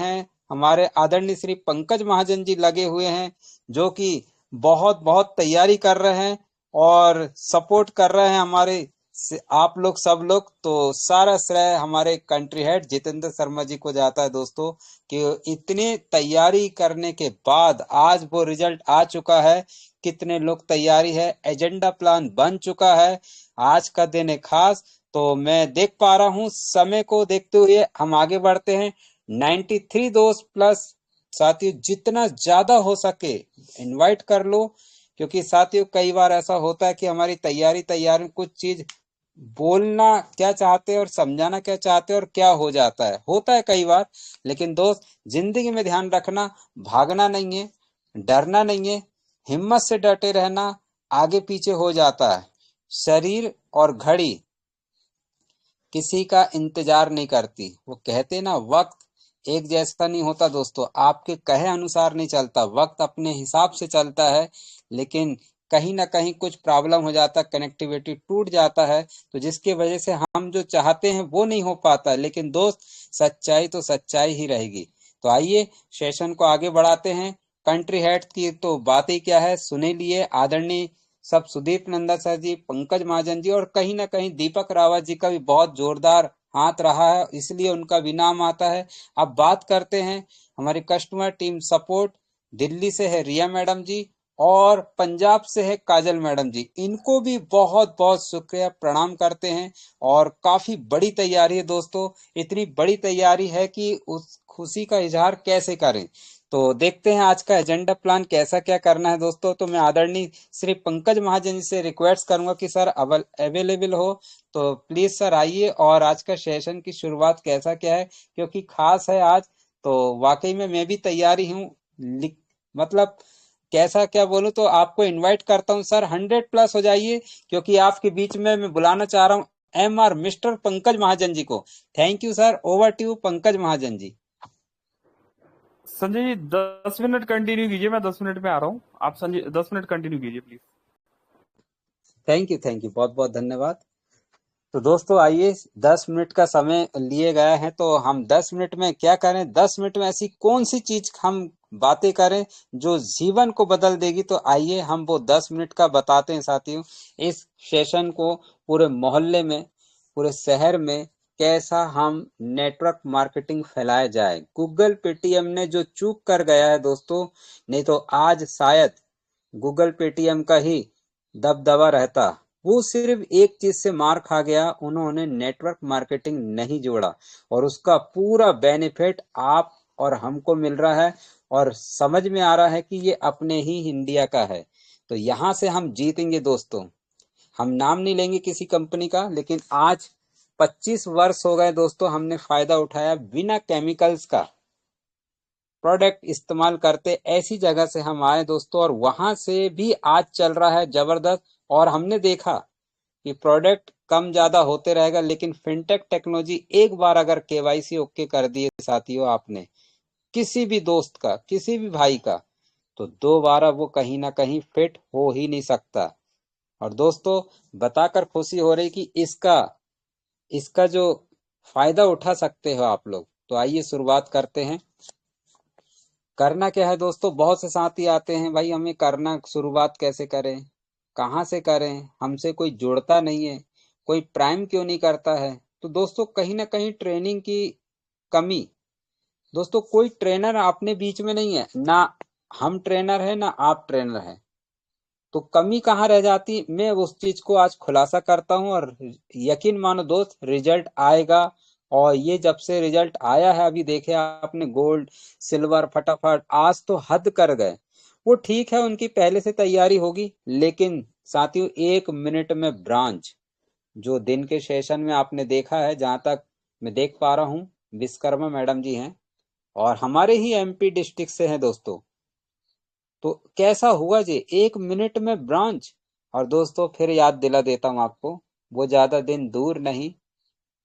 हैं, हमारे आदरणीय श्री पंकज महाजन जी लगे हुए हैं, जो कि बहुत बहुत तैयारी कर रहे हैं और सपोर्ट कर रहे हैं हमारे आप लोग सब लोग। तो सारा श्रेय हमारे कंट्री हेड जितेंद्र शर्मा जी को जाता है दोस्तों, कि इतने तैयारी करने के बाद आज वो रिजल्ट आ चुका है। कितने लोग तैयारी है, एजेंडा प्लान बन चुका है, आज का दिन है खास। तो मैं देख पा रहा हूँ, समय को देखते हुए हम आगे बढ़ते हैं। 93 दोस्त प्लस साथियों, जितना ज्यादा हो सके इनवाइट कर लो, क्योंकि साथियों कई बार ऐसा होता है कि हमारी तैयारी में कुछ चीज बोलना क्या चाहते हैं और समझाना क्या चाहते हैं और क्या हो जाता है, होता है कई बार। लेकिन दोस्त, जिंदगी में ध्यान रखना, भागना नहीं है, डरना नहीं है, हिम्मत से डटे रहना, आगे पीछे हो जाता है। शरीर और घड़ी किसी का इंतजार नहीं करती। वो कहते ना, वक्त एक जैसा नहीं होता दोस्तों, आपके कहे अनुसार नहीं चलता, वक्त अपने हिसाब से चलता है। लेकिन कहीं ना कहीं कुछ प्रॉब्लम हो जाता, कनेक्टिविटी टूट जाता है, तो जिसकी वजह से हम जो चाहते हैं वो नहीं हो पाता। लेकिन दोस्त, सच्चाई तो सच्चाई ही रहेगी। तो आइए सेशन को आगे बढ़ाते हैं। कंट्री हेड की तो बात ही क्या है, सुने लिए आदरणीय सब सुदीप नंदा सर जी, पंकज महाजन जी, और कहीं ना कहीं दीपक रावत जी का भी बहुत जोरदार हाथ रहा है, इसलिए उनका भी नाम आता है। अब बात करते हैं हमारी कस्टमर टीम सपोर्ट। दिल्ली से है रिया मैडम जी और पंजाब से है काजल मैडम जी, इनको भी बहुत बहुत शुक्रिया प्रणाम करते हैं। और काफी बड़ी तैयारी है दोस्तों, इतनी बड़ी तैयारी है कि उस खुशी का इजहार कैसे करें। तो देखते हैं आज का एजेंडा प्लान कैसा क्या करना है दोस्तों। तो मैं आदरणीय श्री पंकज महाजन जी से रिक्वेस्ट करूंगा कि सर अवेलेबल हो तो प्लीज सर आइए, और आज का सेशन की शुरुआत कैसा क्या है, क्योंकि खास है आज। तो वाकई में मैं भी तैयारी हूँ, मतलब कैसा क्या बोलूं, तो आपको इनवाइट करता हूं सर, 100+ हो जाइए, क्योंकि आपके बीच में मैं बुलाना चाह रहा हूं MR मिस्टर पंकज महाजन जी को। Thank you sir, over to you Pankaj Mahajan ji. Sanjay ji 10 minute continue कीजिए, मैं 10 मिनट में आ रहा हूँ। आप संजय 10 मिनट कंटिन्यू कीजिए प्लीज। थैंक यू, बहुत बहुत धन्यवाद। तो दोस्तों आइए, 10 मिनट का समय लिए गया है, तो हम 10 मिनट में क्या करें, 10 मिनट में ऐसी कौन सी चीज हम बातें करें जो जीवन को बदल देगी। तो आइए हम वो 10 मिनट का बताते हैं साथियों। इस सेशन को पूरे मोहल्ले में, पूरे शहर में कैसा हम नेटवर्क मार्केटिंग फैलाया जाए। गूगल पेटीएम ने जो चूक कर गया है दोस्तों, नहीं तो आज शायद गूगल पेटीएम का ही दबदबा रहता। वो सिर्फ एक चीज से मार खा गया, उन्होंने नेटवर्क मार्केटिंग नहीं जोड़ा, और उसका पूरा बेनिफिट आप और हमको मिल रहा है, और समझ में आ रहा है कि ये अपने ही इंडिया का है। तो यहाँ से हम जीतेंगे दोस्तों। हम नाम नहीं लेंगे किसी कंपनी का, लेकिन आज 25 वर्ष हो गए दोस्तों, हमने फायदा उठाया बिना केमिकल्स का प्रोडक्ट इस्तेमाल करते, ऐसी जगह से हम आए दोस्तों, और वहां से भी आज चल रहा है जबरदस्त। और हमने देखा कि प्रोडक्ट कम ज्यादा होते रहेगा, लेकिन फिनटेक टेक्नोलॉजी एक बार अगर केवाईसी ओके कर दिए साथियों आपने, किसी भी दोस्त का, किसी भी भाई का, तो दोबारा वो कहीं ना कहीं फिट हो ही नहीं सकता। और दोस्तों, बताकर खुशी हो रही कि इसका इसका जो फायदा उठा सकते हो आप लोग। तो आइए शुरुआत करते हैं। करना क्या है दोस्तों, बहुत से साथी आते हैं, भाई हमें करना, शुरुआत कैसे करें, कहाँ से करें, हमसे कोई जुड़ता नहीं है, कोई प्राइम क्यों नहीं करता है। तो दोस्तों कहीं ना कहीं ट्रेनिंग की कमी। दोस्तों कोई ट्रेनर अपने बीच में नहीं है, ना हम ट्रेनर है ना आप ट्रेनर है, तो कमी कहाँ रह जाती, मैं उस चीज को आज खुलासा करता हूँ। और यकीन मानो दोस्त, रिजल्ट आएगा। और ये जब से रिजल्ट आया है, अभी देखे आपने गोल्ड सिल्वर फटाफट आज तो हद कर गए। वो ठीक है, उनकी पहले से तैयारी होगी, लेकिन साथियों 1 मिनट में ब्रांच, जो दिन के सेशन में आपने देखा है, जहां तक मैं देख पा रहा हूँ, विश्वकर्मा मैडम जी हैं और हमारे ही MP डिस्ट्रिक्ट से हैं दोस्तों। तो कैसा हुआ जी, 1 मिनट में ब्रांच। और दोस्तों फिर याद दिला देता हूं आपको, वो ज्यादा दिन दूर नहीं,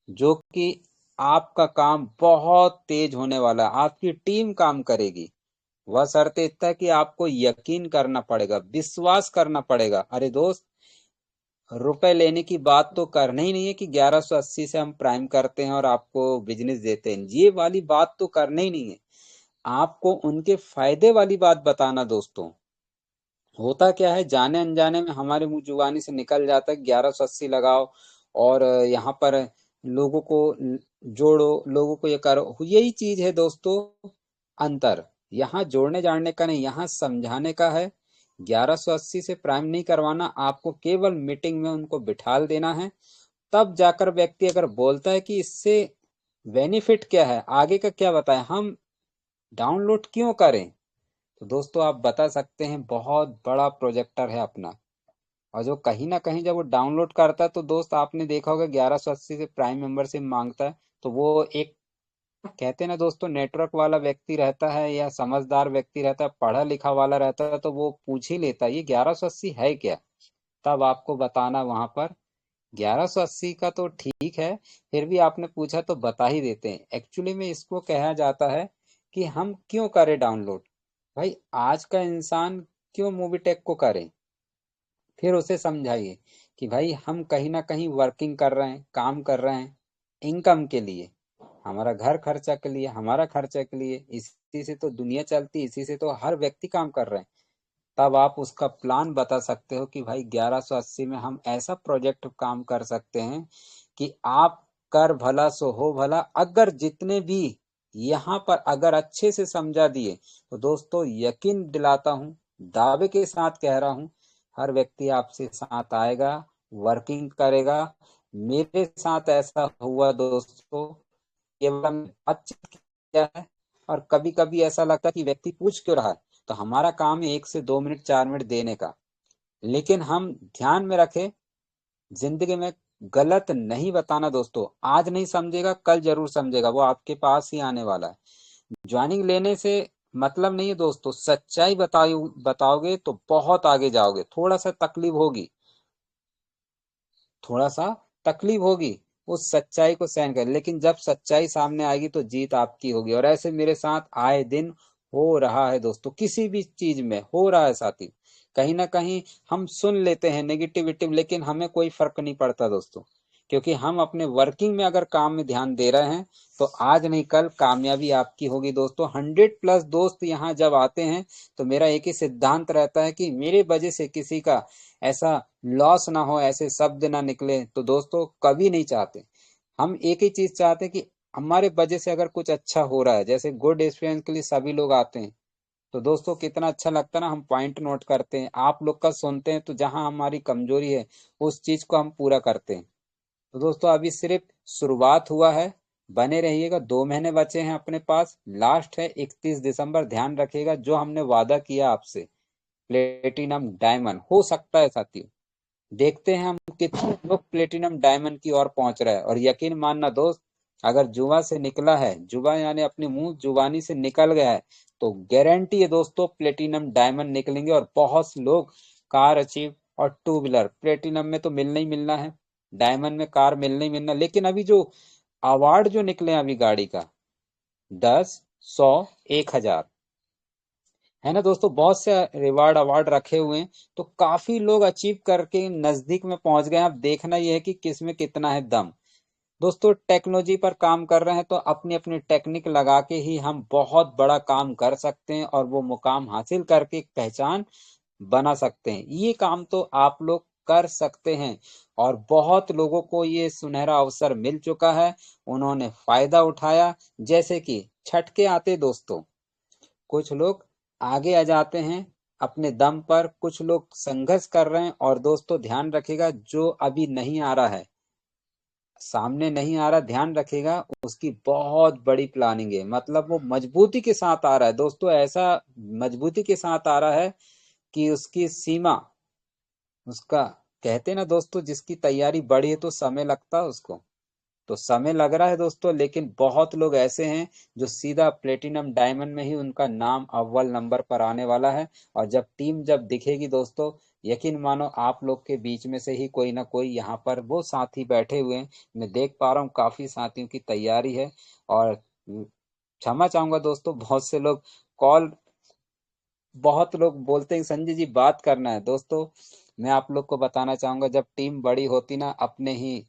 जो कि आपका काम बहुत तेज होने वाला है, आपकी टीम काम करेगी। वह शर्त इतना है कि आपको यकीन करना पड़ेगा, विश्वास करना पड़ेगा। अरे दोस्त, रुपए लेने की बात तो करना ही नहीं है कि 1180 से हम प्राइम करते हैं और आपको बिजनेस देते हैं, ये वाली बात तो करना ही नहीं है। आपको उनके फायदे वाली बात बताना दोस्तों। होता क्या है, जाने अनजाने में हमारे मुंह जुबानी से निकल जाता है 1180 लगाओ और यहाँ पर लोगों को जोड़ो, लोगों को ये करो। यही चीज है दोस्तों, अंतर यहाँ जोड़ने जाड़ने का नहीं, यहाँ समझाने का है। 1180 से प्राइम नहीं करवाना, आपको केवल मीटिंग में उनको बिठाल देना है। तब जाकर व्यक्ति अगर बोलता है कि इससे बेनिफिट क्या है, आगे का क्या बताएं, हम डाउनलोड क्यों करें, तो दोस्तों आप बता सकते हैं बहुत बड़ा प्रोजेक्टर है अपना। और जो कहीं ना कहीं जब वो डाउनलोड करता है तो दोस्त आपने देखा होगा 1180 से प्राइम मेंबरशिप मांगता है, तो वो एक कहते हैं ना दोस्तों, नेटवर्क वाला व्यक्ति रहता है या समझदार व्यक्ति रहता है, पढ़ा लिखा वाला रहता है, तो वो पूछ ही लेता है ये 1180 है क्या। तब आपको बताना वहां पर 1180 का तो ठीक है, फिर भी आपने पूछा तो बता ही देते हैं। एक्चुअली में इसको कहा जाता है कि हम क्यों करें डाउनलोड। भाई आज का इंसान क्यों मूवी टेक को करे, फिर उसे समझाइए कि भाई हम कहीं ना कहीं वर्किंग कर रहे हैं, काम कर रहे हैं इनकम के लिए, हमारा घर खर्चा के लिए, हमारा खर्चा के लिए, इसी से तो दुनिया चलती है, इसी से तो हर व्यक्ति काम कर रहे हैं। तब आप उसका प्लान बता सकते हो कि भाई 1180 में हम ऐसा प्रोजेक्ट काम कर सकते हैं कि आप कर भला सो हो भला। अगर जितने भी यहाँ पर अगर अच्छे से समझा दिए तो दोस्तों यकीन दिलाता हूँ, दावे के साथ कह रहा हूँ, हर व्यक्ति आपसे साथ आएगा, वर्किंग करेगा। मेरे साथ ऐसा हुआ दोस्तों, केवल हमने बातचीत किया है और कभी कभी ऐसा लगता है कि व्यक्ति पूछ क्यों रहा है, तो हमारा काम है 1 से 2 मिनट 4 मिनट देने का। लेकिन हम ध्यान में रखें, जिंदगी में गलत नहीं बताना दोस्तों। आज नहीं समझेगा कल जरूर समझेगा, वो आपके पास ही आने वाला है। ज्वाइनिंग लेने से मतलब नहीं है दोस्तों, सच्चाई बताओगे तो बहुत आगे जाओगे। थोड़ा सा तकलीफ होगी, थोड़ा सा तकलीफ होगी, उस सच्चाई को सहन कर, लेकिन जब सच्चाई सामने आएगी तो जीत आपकी होगी। और ऐसे मेरे साथ आए दिन हो रहा है दोस्तों, किसी भी चीज में हो रहा है साथी। कहीं ना कहीं हम सुन लेते हैं नेगेटिविटी, लेकिन हमें कोई फर्क नहीं पड़ता दोस्तों, क्योंकि हम अपने वर्किंग में अगर काम में ध्यान दे रहे हैं तो आज नहीं कल कामयाबी आपकी होगी दोस्तों। 100+ दोस्त यहाँ जब आते हैं तो मेरा एक ही सिद्धांत रहता है कि मेरे वजह से किसी का ऐसा लॉस ना हो, ऐसे शब्द ना निकले, तो दोस्तों कभी नहीं चाहते। हम एक ही चीज चाहते हैं कि हमारे वजह से अगर कुछ अच्छा हो रहा है, जैसे गुड एक्सपीरियंस के लिए सभी लोग आते हैं, तो दोस्तों कितना अच्छा लगता है ना, हम पॉइंट नोट करते हैं, आप लोग का सुनते हैं, तो जहां हमारी कमजोरी है उस चीज को हम पूरा करते हैं। तो दोस्तों अभी सिर्फ शुरुआत हुआ है, बने रहिएगा, 2 महीने बचे हैं अपने पास, लास्ट है 31 दिसंबर। ध्यान रखिएगा जो हमने वादा किया आपसे, प्लेटिनम डायमंड हो सकता है साथियों। देखते हैं हम कितने लोग प्लेटिनम डायमंड की ओर पहुंच रहे हैं। और यकीन मानना दोस्त, अगर जुआ से निकला है, जुआ यानी अपनी मुंह जुबानी से निकल गया है, तो गारंटी है दोस्तों प्लेटिनम डायमंड निकलेंगे। और बहुत से लोग कार अचीव और टू व्हीलर, प्लेटिनम में तो मिलना ही मिलना है, डायमंड में कार मिलना ही मिलना। लेकिन अभी जो अवार्ड जो निकले हैं अभी गाड़ी का, 10, 100, 1000, है ना दोस्तों, बहुत से रिवार्ड अवार्ड रखे हुए हैं। तो काफी लोग अचीव करके नजदीक में पहुंच गए हैं। अब देखना यह है कि किस में कितना है दम। दोस्तों टेक्नोलॉजी पर काम कर रहे हैं तो अपनी अपनी टेक्निक लगा के ही हम बहुत बड़ा काम कर सकते हैं और वो मुकाम हासिल करके एक पहचान बना सकते हैं। ये काम तो आप लोग कर सकते हैं और बहुत लोगों को ये सुनहरा अवसर मिल चुका है, उन्होंने फायदा उठाया। जैसे कि छटके आते दोस्तों, कुछ लोग आगे आ जाते हैं अपने दम पर, कुछ लोग संघर्ष कर रहे हैं। और दोस्तों ध्यान रखिएगा, जो अभी नहीं आ रहा है, सामने नहीं आ रहा, ध्यान रखिएगा उसकी बहुत बड़ी प्लानिंग है, मतलब वो मजबूती के साथ आ रहा है दोस्तों, ऐसा मजबूती के साथ आ रहा है कि उसकी सीमा, उसका कहते ना दोस्तों, जिसकी तैयारी बड़ी है तो समय लगता है उसको, तो समय लग रहा है दोस्तों। लेकिन बहुत लोग ऐसे हैं जो सीधा प्लेटिनम डायमंड में ही उनका नाम अव्वल नंबर पर आने वाला है। और जब टीम जब दिखेगी दोस्तों, यकीन मानो आप लोग के बीच में से ही कोई ना कोई यहाँ पर वो साथी बैठे हुए हैं। मैं देख पा रहा हूँ काफी साथियों की तैयारी है। और क्षमा चाहूंगा दोस्तों, बहुत से लोग कॉल, बहुत लोग बोलते हैं संजय जी बात करना है दोस्तों, मैं आप लोग को बताना चाहूंगा, जब टीम बड़ी होती ना, अपने ही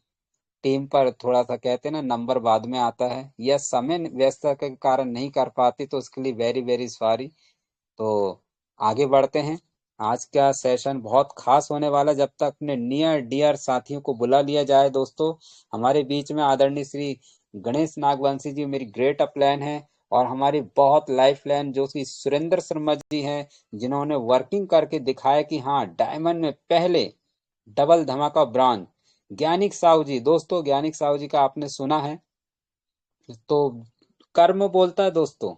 टीम पर थोड़ा सा कहते हैं ना नंबर बाद में आता है, या समय व्यस्तता के कारण नहीं कर पाती, तो उसके लिए वेरी वेरी सॉरी। तो आगे बढ़ते हैं। आज का सेशन बहुत खास होने वाला है, जब तक अपने नियर डियर साथियों को बुला लिया जाए दोस्तों। हमारे बीच में आदरणीय श्री गणेश नागवंशी जी मेरी ग्रेट अपलाइन है, और हमारी बहुत लाइफ लाइन जो कि सुरेंद्र शर्मा जी हैं, जिन्होंने वर्किंग करके दिखाया कि हाँ, डायमंड में पहले डबल धमाका ब्रांड। ज्ञानिक साहू जी दोस्तों, ज्ञानिक साहू जी का आपने सुना है। तो कर्म बोलता है दोस्तों,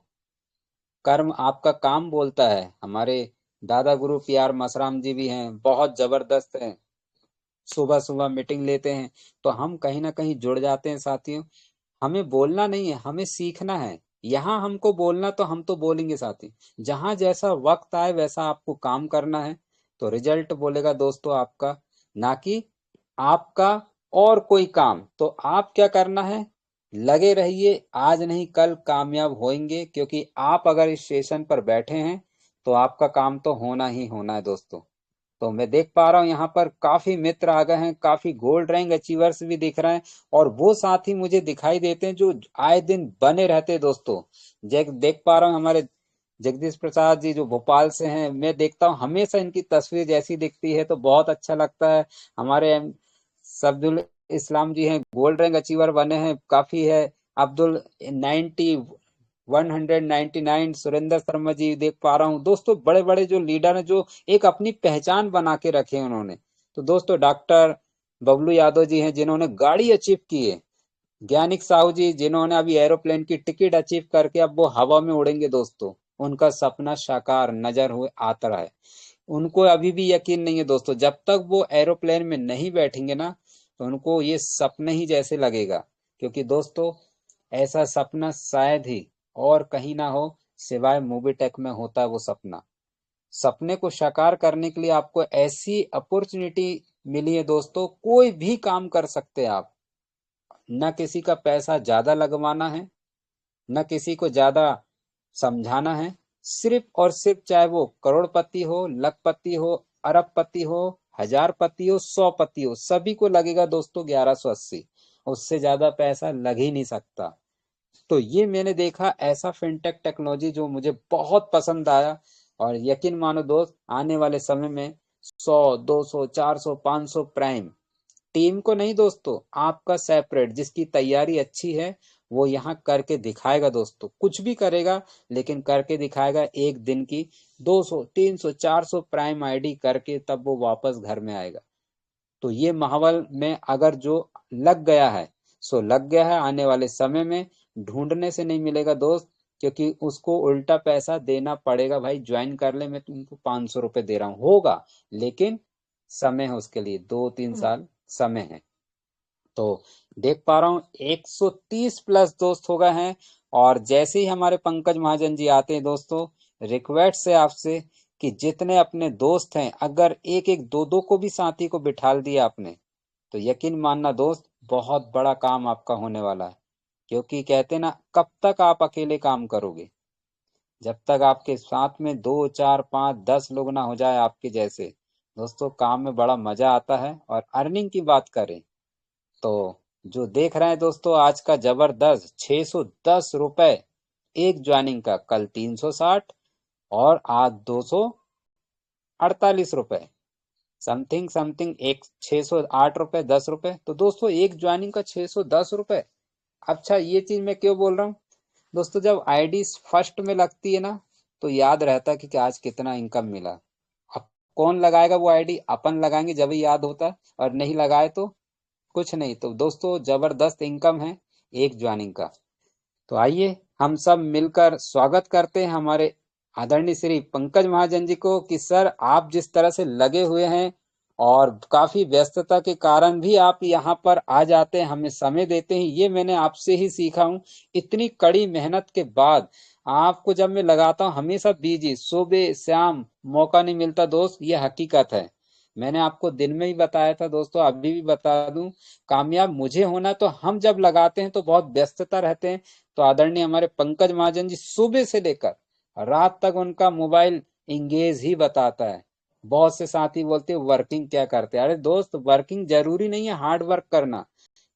कर्म आपका काम बोलता है। हमारे दादा गुरु पी आर मसराम जी भी हैं, बहुत जबरदस्त हैं, सुबह सुबह मीटिंग लेते हैं। तो हम कहीं ना कहीं जुड़ जाते हैं साथियों। हमें बोलना नहीं है, हमें सीखना है। यहाँ हमको बोलना तो हम तो बोलेंगे साथी, जहाँ जैसा वक्त आए वैसा आपको काम करना है। तो रिजल्ट बोलेगा दोस्तों आपका, ना कि आपका और कोई काम। तो आप क्या करना है, लगे रहिए, आज नहीं कल कामयाब होंगे, क्योंकि आप अगर इस स्टेशन पर बैठे हैं तो आपका काम तो होना ही होना है दोस्तों। तो मैं देख पा रहा हूँ यहाँ पर काफी मित्र आ गए हैं, काफी गोल्ड रैंक अचीवर्स भी दिख रहे हैं, और वो साथी मुझे दिखाई देते हैं जो आए दिन बने रहते हैं दोस्तों। देख पा रहा हूँ हमारे जगदीश प्रसाद जी जो भोपाल से हैं, मैं देखता हूँ हमेशा इनकी तस्वीर जैसी दिखती है, तो बहुत अच्छा लगता है। हमारे सब्दुल इस्लाम जी हैं, गोल्ड रैंक अचीवर बने हैं, काफी है। अब्दुल 199 सुरेंद्र शर्मा जी देख पा रहा हूँ दोस्तों, बड़े बड़े जो लीडर हैं, जो एक अपनी पहचान बना के रखे हैं उन्होंने। तो दोस्तों डॉक्टर बबलू यादव जी हैं, जिन्होंने गाड़ी अचीव की है। ज्ञानिक साहू जी, जिन्होंने अभी एरोप्लेन की टिकट अचीव करके अब वो हवा में उड़ेंगे दोस्तों। उनका सपना साकार नजर हुए आता रहा है। उनको अभी भी यकीन नहीं है दोस्तों, जब तक वो एरोप्लेन में नहीं बैठेंगे ना, तो उनको ये सपने ही जैसे लगेगा। क्योंकि दोस्तों ऐसा सपना शायद ही और कहीं ना हो, सिवाय मूवी टेक में होता है वो सपना। सपने को साकार करने के लिए आपको ऐसी अपॉर्चुनिटी मिली है दोस्तों, कोई भी काम कर सकते हैं आप। न किसी का पैसा ज्यादा लगवाना है, न किसी को ज्यादा समझाना है। सिर्फ और सिर्फ चाहे वो करोड़पति हो, लखपति हो, अरबपति हो, हजारपति हो, 100 पति हो, सभी को लगेगा दोस्तों 1180। उससे ज्यादा पैसा लग ही नहीं सकता। तो ये मैंने देखा ऐसा फिनटेक टेक्नोलॉजी जो मुझे बहुत पसंद आया। और यकीन मानो दोस्त, आने वाले समय में 100, 200, 400, 500 प्राइम टीम को नहीं दोस्तों, आपका सेपरेट जिसकी तैयारी अच्छी है, वो यहाँ करके दिखाएगा दोस्तों। कुछ भी करेगा लेकिन करके दिखाएगा। एक दिन की 200, 300, 400 प्राइम आईडी करके तब वो वापस घर में आएगा। तो ये माहौल में अगर जो लग गया है सो लग गया है, आने वाले समय में ढूंढने से नहीं मिलेगा दोस्त। क्योंकि उसको उल्टा पैसा देना पड़ेगा, भाई ज्वाइन कर ले, मैं तुमको 500 रुपए दे रहा हूँ, होगा। लेकिन समय है उसके लिए, 2-3 साल समय है। तो देख पा रहा हूँ 130 प्लस दोस्त हो गए हैं। और जैसे ही हमारे पंकज महाजन जी आते हैं दोस्तों, रिक्वेस्ट है आपसे कि जितने अपने दोस्त हैं, अगर एक एक दो दो को भी साथी को बिठा दिया आपने, तो यकीन मानना दोस्त, बहुत बड़ा काम आपका होने वाला है। क्योंकि कहते ना, कब तक आप अकेले काम करोगे? जब तक आपके साथ में 2, 4, 5, 10 लोग ना हो जाए आपके जैसे। दोस्तों काम में बड़ा मजा आता है। और अर्निंग की बात करें तो जो देख रहे हैं दोस्तों, आज का जबरदस्त 610 रुपए एक ज्वाइनिंग का, कल 360 और आज 248 रुपए, समथिंग समथिंग एक 608 रुपए 10 रुपए। तो दोस्तों एक ज्वाइनिंग का 610 रुपए। अच्छा ये चीज मैं क्यों बोल रहा हूँ दोस्तों, जब आईडी फर्स्ट में लगती है ना, तो याद रहता है कि आज कितना इनकम मिला। अब कौन लगाएगा वो आईडी? अपन लगाएंगे जब ही याद होता है, और नहीं लगाए तो कुछ नहीं। तो दोस्तों जबरदस्त इनकम है एक ज्वाइनिंग का। तो आइए हम सब मिलकर स्वागत करते हैं हमारे आदरणीय श्री पंकज महाजन जी को, कि सर आप जिस तरह से लगे हुए हैं, और काफी व्यस्तता के कारण भी आप यहाँ पर आ जाते हैं, हमें समय देते हैं, ये मैंने आपसे ही सीखा हूँ। इतनी कड़ी मेहनत के बाद आपको जब मैं लगाता हूँ हमेशा बिजी, सुबह शाम मौका नहीं मिलता दोस्त, ये हकीकत है। मैंने आपको दिन में ही बताया था दोस्तों, अभी भी बता दूं, कामयाब मुझे होना तो हम जब लगाते हैं तो बहुत व्यस्तता रहते हैं। तो आदरणीय हमारे पंकज महाजन जी सुबह से लेकर रात तक उनका मोबाइल इंगेज ही बताता है। बहुत से साथी बोलते हैं वर्किंग क्या करते हैं। अरे दोस्त, वर्किंग जरूरी नहीं है हार्ड वर्क करना,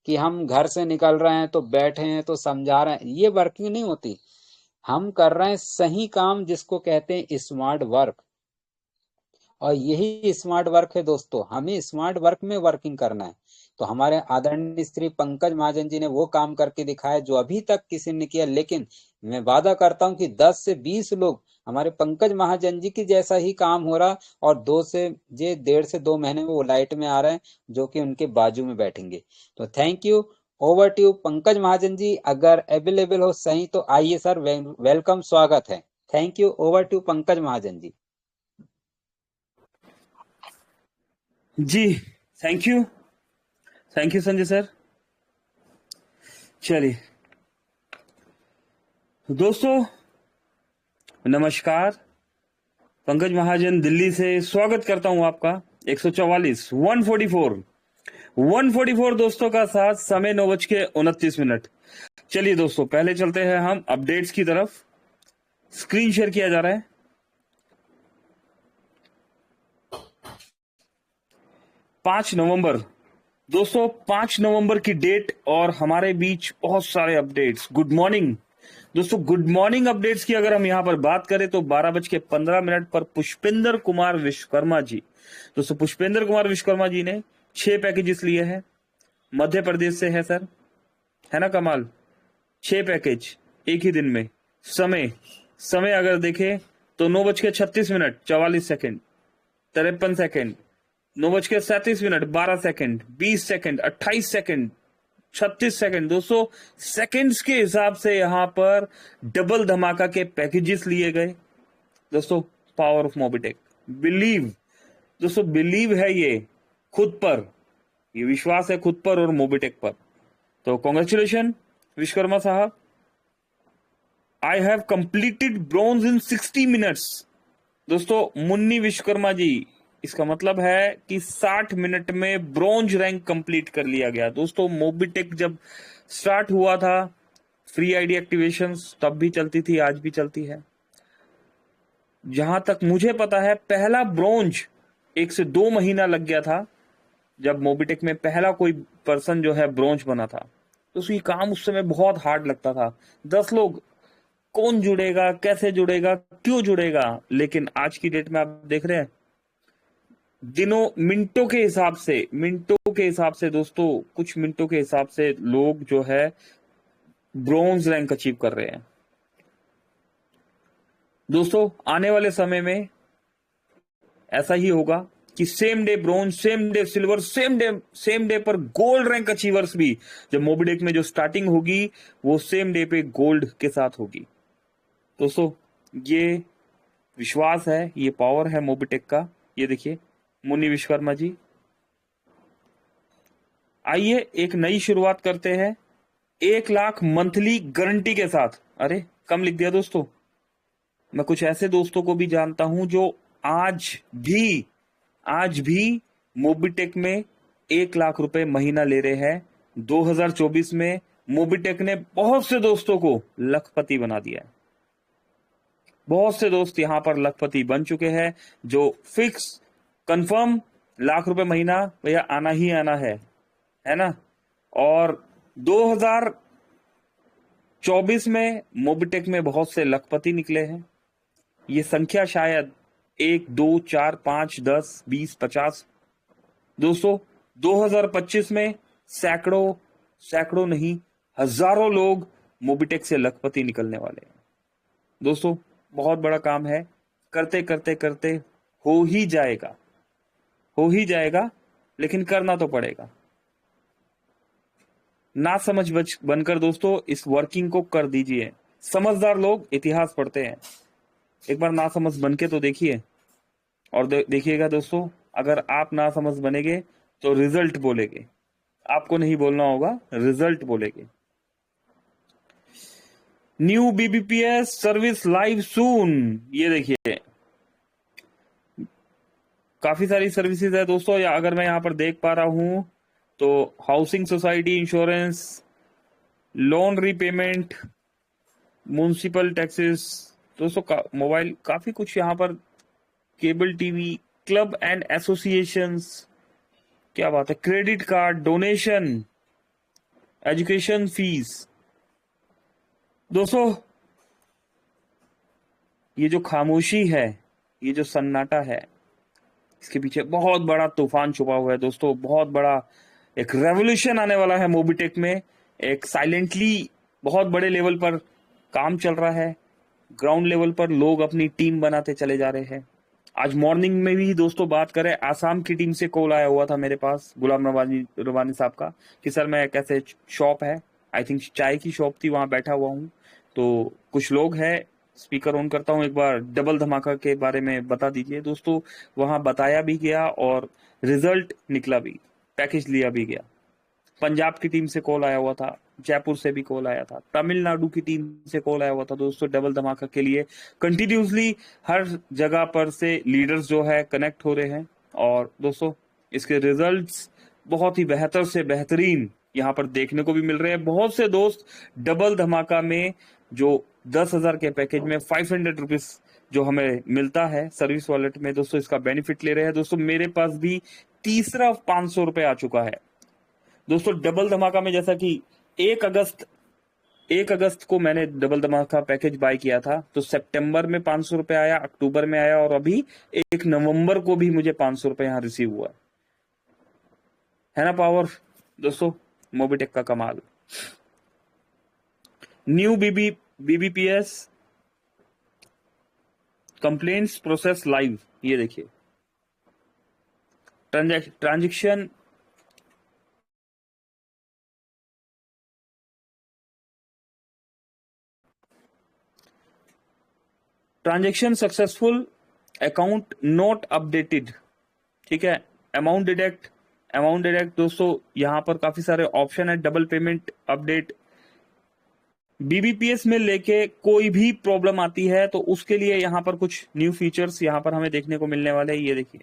कि हम घर से निकल रहे हैं तो बैठे हैं तो समझा रहे हैं, ये वर्किंग नहीं होती। हम कर रहे हैं सही काम, जिसको कहते हैं स्मार्ट वर्क। और यही स्मार्ट वर्क है दोस्तों, हमें स्मार्ट वर्क में वर्किंग करना है। तो हमारे आदरणीय श्री पंकज महाजन जी ने वो काम करके दिखाया जो अभी तक किसी ने किया। लेकिन मैं वादा करता हूं कि 10 से 20 लोग हमारे पंकज महाजन जी की जैसा ही काम हो रहा, और 1.5 से 2 महीने में वो लाइट में आ रहे हैं, जो कि उनके बाजू में बैठेंगे। तो thank you. Over to you Pankaj Mahajan ji, अगर अवेलेबल हो सही तो आइए सर, वेलकम, स्वागत है। Thank you. Over to Pankaj Mahajan ji. जी, थैंक यू संजय सर। चलिए दोस्तों, नमस्कार। पंकज महाजन दिल्ली से स्वागत करता हूं आपका। 144 144 दोस्तों का साथ, समय 9:29। चलिए दोस्तों, पहले चलते हैं हम अपडेट्स की तरफ। स्क्रीन शेयर किया जा रहा है। 5 नवंबर दोस्तों, 5 नवंबर की डेट और हमारे बीच बहुत सारे अपडेट्स। गुड मॉर्निंग दोस्तों, गुड मॉर्निंग अपडेट्स की अगर हम यहां पर बात करें तो 12:15 पर पुष्पेंद्र कुमार विश्वकर्मा जी, दोस्तों पुष्पेंद्र कुमार विश्वकर्मा जी ने 6 पैकेजेस लिए हैं। मध्य प्रदेश से है सर, है ना कमाल। 6 पैकेज एक ही दिन में। समय समय अगर देखें तो 9:36, 44 second, 53 second, 9:37, 12 second, 20 second, 28 second, 36 second. दोस्तों सेकेंड्स के हिसाब से यहां पर डबल धमाका के पैकेजेस लिए गए। दोस्तों पावर ऑफ मोबिटेक, बिलीव दोस्तों, बिलीव है ये खुद पर, ये विश्वास है खुद पर और मोबिटेक पर। तो कॉन्ग्रेचुलेशन विश्वकर्मा साहब। I have completed bronze in 60 minutes. दोस्तों मुन्नी विश्वकर्मा जी, इसका मतलब है कि 60 मिनट में ब्रॉन्ज रैंक कंप्लीट कर लिया गया। दोस्तों मोबिटेक जब स्टार्ट हुआ था, फ्री आईडी एक्टिवेशंस तब भी चलती थी, आज भी चलती है। जहां तक मुझे पता है पहला ब्रॉन्ज 1 से 2 महीना लग गया था, जब मोबिटेक में पहला कोई पर्सन जो है ब्रॉन्ज बना था। तो ये काम उस समय बहुत हार्ड लगता था। 10 लोग, कौन जुड़ेगा, कैसे जुड़ेगा, क्यों जुड़ेगा। लेकिन आज की डेट में आप देख रहे हैं दिनों, मिनटों के हिसाब से दोस्तों, कुछ मिनटों के हिसाब से लोग जो है ब्रॉन्ज रैंक अचीव कर रहे हैं। दोस्तों आने वाले समय में ऐसा ही होगा कि same day bronze, same day silver, same day पर गोल्ड रैंक अचीवर्स भी, जब मोबिडेक में जो स्टार्टिंग होगी वो सेम डे पे गोल्ड के साथ होगी। दोस्तों ये विश्वास है, ये पावर है मोबिटेक का। ये देखिए मुन्नी विश्वकर्मा जी। आइए एक नई शुरुआत करते हैं 1 लाख मंथली गारंटी के साथ। अरे कम लिख दिया दोस्तों। मैं कुछ ऐसे दोस्तों को भी जानता हूं जो आज भी मोबिटेक में 1 लाख रुपए महीना ले रहे हैं। 2024 में मोबिटेक ने बहुत से दोस्तों को लखपति बना दिया है। बहुत से दोस्त यहां पर लखपति बन चुके हैं, जो फिक्स कंफर्म लाख रुपए महीना भैया आना ही आना है ना। और 2024 में मोबिटेक में बहुत से लखपति निकले हैं। ये संख्या शायद 1, 2, 4, 5, 10, 20, 50। दोस्तों 2025 में सैकड़ों नहीं, हजारों लोग मोबिटेक से लखपति निकलने वाले हैं। दोस्तों बहुत बड़ा काम है, करते करते करते हो ही जाएगा, लेकिन करना तो पड़ेगा। ना समझ बनकर दोस्तों इस वर्किंग को कर दीजिए। समझदार लोग इतिहास पढ़ते हैं, एक बार ना समझ बन के तो देखिए। और देखिएगा दोस्तों, अगर आप ना समझ बनेंगे तो रिजल्ट बोलेंगे, आपको नहीं बोलना होगा, रिजल्ट बोलेंगे। न्यू बीबीपीएस सर्विस लाइव सून। ये देखिए काफी सारी सर्विसेज है दोस्तों। या अगर मैं यहां पर देख पा रहा हूं तो housing society insurance, loan repayment, municipal taxes, दोस्तों मोबाइल, काफी कुछ यहां पर, cable TV, club and associations, क्या बात है, credit card, donation, education fees. दोस्तों ये जो खामोशी है, ये जो सन्नाटा है, इसके पीछे बहुत बड़ा तूफान छुपा हुआ है दोस्तों। बहुत बड़ा एक रेवोल्यूशन आने वाला है मोबिटेक में। एक साइलेंटली बहुत बड़े लेवल पर काम चल रहा है। ग्राउंड लेवल पर लोग अपनी टीम बनाते चले जा रहे हैं। आज मॉर्निंग में भी दोस्तों बात करें, आसाम की टीम से कॉल आया हुआ था मेरे पास, गुलाम रबानी रबानी साहब का, कि सर मैं कैसे, शॉप है, आई थिंक चाय की शॉप थी, वहां बैठा हुआ हूँ, तो कुछ लोग हैं, स्पीकर ऑन करता हूँ, एक बार डबल धमाका के बारे में बता दीजिए। दोस्तों वहां बताया भी गया और रिजल्ट निकला भी, पैकेज लिया भी गया। पंजाब की टीम से कॉल आया हुआ था, जयपुर से भी कॉल आया था, तमिलनाडु की टीम से कॉल आया हुआ था दोस्तों, डबल धमाका के लिए। कंटिन्यूसली हर जगह पर से लीडर्स जो है कनेक्ट हो रहे हैं और दोस्तों इसके रिजल्ट्स बहुत ही बेहतर से बेहतरीन यहाँ पर देखने को भी मिल रहे हैं। बहुत से दोस्त डबल धमाका में जो 10,000 के पैकेज में 500 रुपीज जो हमें मिलता है सर्विस वॉलेट में, दोस्तों इसका बेनिफिट ले रहे हैं। दोस्तों मेरे पास भी तीसरा 500 रुपए आ चुका है दोस्तों डबल धमाका में। जैसा कि 1 अगस्त को मैंने डबल धमाका पैकेज बाय किया था, तो सितंबर में 500 रुपए आया, अक्टूबर में आया, और अभी 1 नवंबर को भी मुझे 500 रुपए यहाँ रिसीव हुआ है ना पावर दोस्तों, मोबिटेक का कमाल। New BBPS complaints process live, ये देखिए transaction transaction successful, account not updated, ठीक है। अमाउंट डिडक्ट दोस्तों यहाँ पर काफी सारे ऑप्शन है, डबल पेमेंट, अपडेट। बीबीपीएस में लेके कोई भी प्रॉब्लम आती है तो उसके लिए यहाँ पर कुछ न्यू फीचर्स यहाँ पर हमें देखने को मिलने वाले हैं, ये देखिए।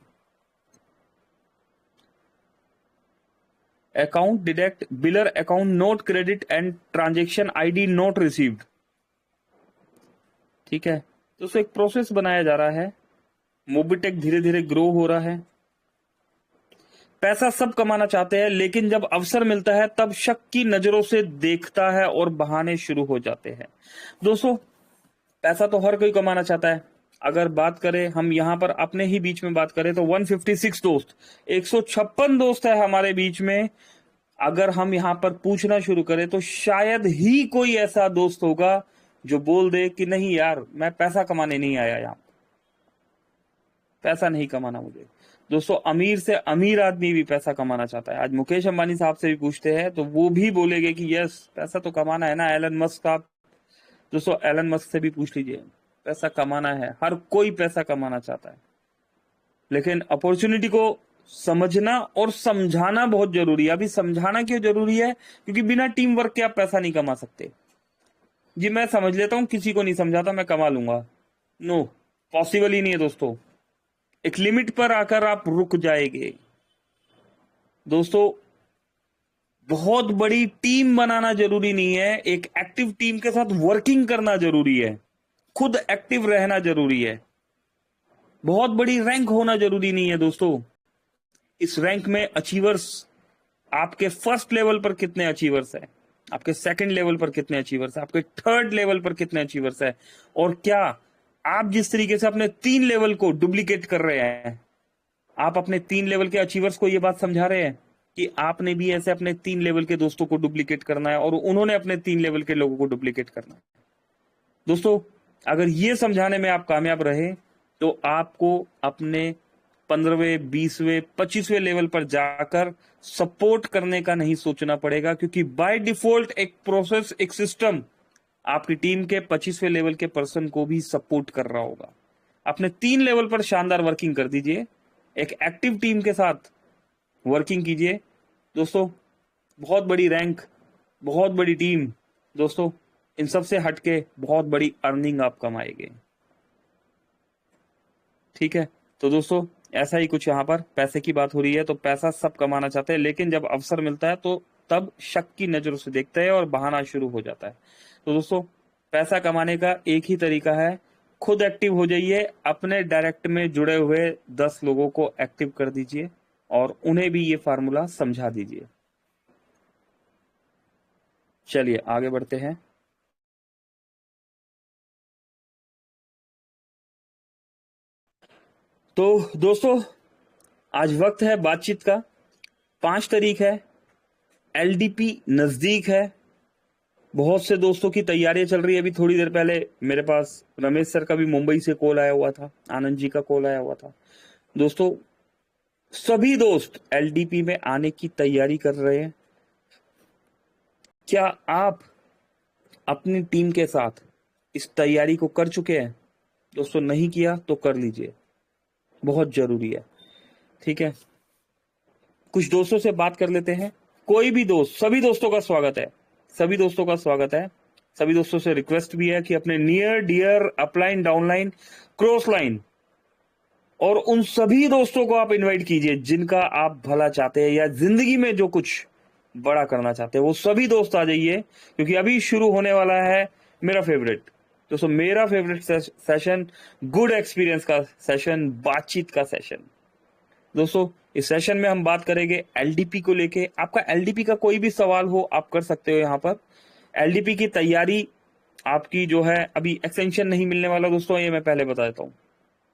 Account deduct, wheeler account note credit and transaction ID note received, ठीक है। तो उसको एक प्रोसेस बनाया जा रहा है, मोबिटेक धीरे धीरे ग्रो हो रहा है। पैसा सब कमाना चाहते हैं, लेकिन जब अवसर मिलता है तब शक की नजरों से देखता है और बहाने शुरू हो जाते हैं। दोस्तों पैसा तो हर कोई कमाना चाहता है। अगर बात करें हम यहां पर अपने ही बीच में बात करें तो 156 दोस्त, 156 दोस्त है हमारे बीच में। अगर हम यहां पर पूछना शुरू करें तो शायद ही कोई ऐसा दोस्त होगा जो बोल दे कि नहीं यार मैं पैसा कमाने नहीं आया, यहां पैसा नहीं कमाना मुझे। दोस्तों अमीर से अमीर आदमी भी पैसा कमाना चाहता है। आज मुकेश अंबानी साहब से भी पूछते हैं तो वो भी बोलेंगे कि यस पैसा तो कमाना है ना। एलन मस्क साहब, दोस्तों एलन मस्क से भी पूछ लीजिए, पैसा कमाना है, हर कोई पैसा कमाना चाहता है, लेकिन अपॉर्चुनिटी को समझना और समझाना बहुत जरूरी है। अभी समझाना क्यों जरूरी है? क्योंकि बिना टीम वर्क के आप पैसा नहीं कमा सकते। जी मैं समझ लेता हूं, किसी को नहीं समझाता, मैं कमा लूंगा, नो, पॉसिबल ही नहीं है दोस्तों। एक लिमिट पर आकर आप रुक जाएंगे। दोस्तों बहुत बड़ी टीम बनाना जरूरी नहीं है, एक एक्टिव टीम के साथ वर्किंग करना जरूरी है, खुद एक्टिव रहना जरूरी है। बहुत बड़ी रैंक होना जरूरी नहीं है दोस्तों। इस रैंक में अचीवर्स, आपके फर्स्ट लेवल पर कितने अचीवर्स है, आपके सेकंड लेवल पर कितने अचीवर्स है, आपके थर्ड लेवल पर कितने अचीवर्स है, और क्या आप जिस तरीके से अपने 3 लेवल को डुप्लीकेट कर रहे हैं, आप अपने 3 लेवल के अचीवर्स को यह बात समझा रहे हैं कि आपने भी ऐसे अपने 3 लेवल के दोस्तों को डुप्लीकेट करना है और उन्होंने अपने 3 लेवल के लोगों को डुप्लीकेट करना है। दोस्तों अगर ये समझाने में आप कामयाब रहे तो आपको अपने 15वें 20वें 25वें लेवल पर जाकर सपोर्ट करने का नहीं सोचना पड़ेगा, क्योंकि बाय डिफॉल्ट एक प्रोसेस, एक सिस्टम आपकी टीम के 25वें लेवल के पर्सन को भी सपोर्ट कर रहा होगा। अपने 3 लेवल पर शानदार वर्किंग कर दीजिए, एक एक्टिव टीम के साथ वर्किंग कीजिए दोस्तों। बहुत बड़ी रैंक, बहुत बड़ी टीम दोस्तों, इन सब से हटके बहुत बड़ी अर्निंग आप कमाएंगे, ठीक है। तो दोस्तों ऐसा ही कुछ यहाँ पर पैसे की बात हो रही है, तो पैसा सब कमाना चाहते हैं, लेकिन जब अवसर मिलता है तो तब शक की नजरों से देखते हैं और बहाना शुरू हो जाता है। तो दोस्तों पैसा कमाने का एक ही तरीका है, खुद एक्टिव हो जाइए, अपने डायरेक्ट में जुड़े हुए 10 लोगों को एक्टिव कर दीजिए और उन्हें भी ये फार्मूला समझा दीजिए। चलिए आगे बढ़ते हैं। तो दोस्तों, आज वक्त है बातचीत का। 5 तारीख है, एलडीपी नजदीक है। बहुत से दोस्तों की तैयारियां चल रही है। अभी थोड़ी देर पहले मेरे पास रमेश सर का भी मुंबई से कॉल आया हुआ था, आनंद जी का कॉल आया हुआ था। दोस्तों, सभी दोस्त एलडीपी में आने की तैयारी कर रहे हैं। क्या आप अपनी टीम के साथ इस तैयारी को कर चुके हैं? दोस्तों, नहीं किया तो कर लीजिए, बहुत जरूरी है। ठीक है, कुछ दोस्तों से बात कर लेते हैं। कोई भी दोस्त, सभी दोस्तों का स्वागत है, सभी दोस्तों का स्वागत है। सभी दोस्तों से रिक्वेस्ट भी है कि अपने near dear upline downline cross line और उन सभी दोस्तों को आप इनवाइट कीजिए जिनका आप भला चाहते हैं या जिंदगी में जो कुछ बड़ा करना चाहते हैं, वो सभी दोस्त आ जाइए, क्योंकि अभी शुरू होने वाला है मेरा फेवरेट, दोस्तों मेरा फेवरेट सेशन, गुड एक्सपीरियंस का सेशन, बातचीत का सेशन। दोस्तों, इस सेशन में हम बात करेंगे एलडीपी को लेके। आपका एलडीपी का कोई भी सवाल हो आप कर सकते हो यहाँ पर। एलडीपी की तैयारी आपकी जो है, अभी एक्सटेंशन नहीं मिलने वाला दोस्तों, ये मैं पहले बता देता हूँ।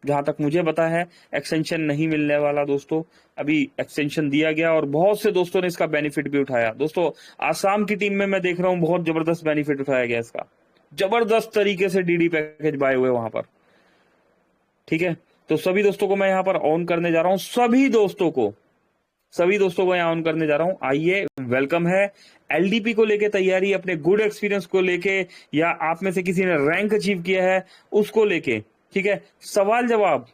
जहां तक मुझे पता है एक्सटेंशन नहीं मिलने वाला दोस्तों। अभी एक्सटेंशन दिया गया और बहुत से दोस्तों ने इसका बेनिफिट भी उठाया। दोस्तों, आसाम की टीम में मैं देख रहा हूं बहुत जबरदस्त बेनिफिट उठाया गया इसका, जबरदस्त तरीके से डीडी पैकेज बाय हुए वहां पर। ठीक है, तो सभी दोस्तों को मैं यहाँ पर ऑन करने जा रहा हूँ, सभी दोस्तों को यहाँ ऑन करने जा रहा हूँ। आइए, वेलकम है। एलडीपी को लेके तैयारी, अपने गुड एक्सपीरियंस को लेके, या आप में से किसी ने रैंक अचीव किया है उसको लेके। ठीक है, सवाल जवाब,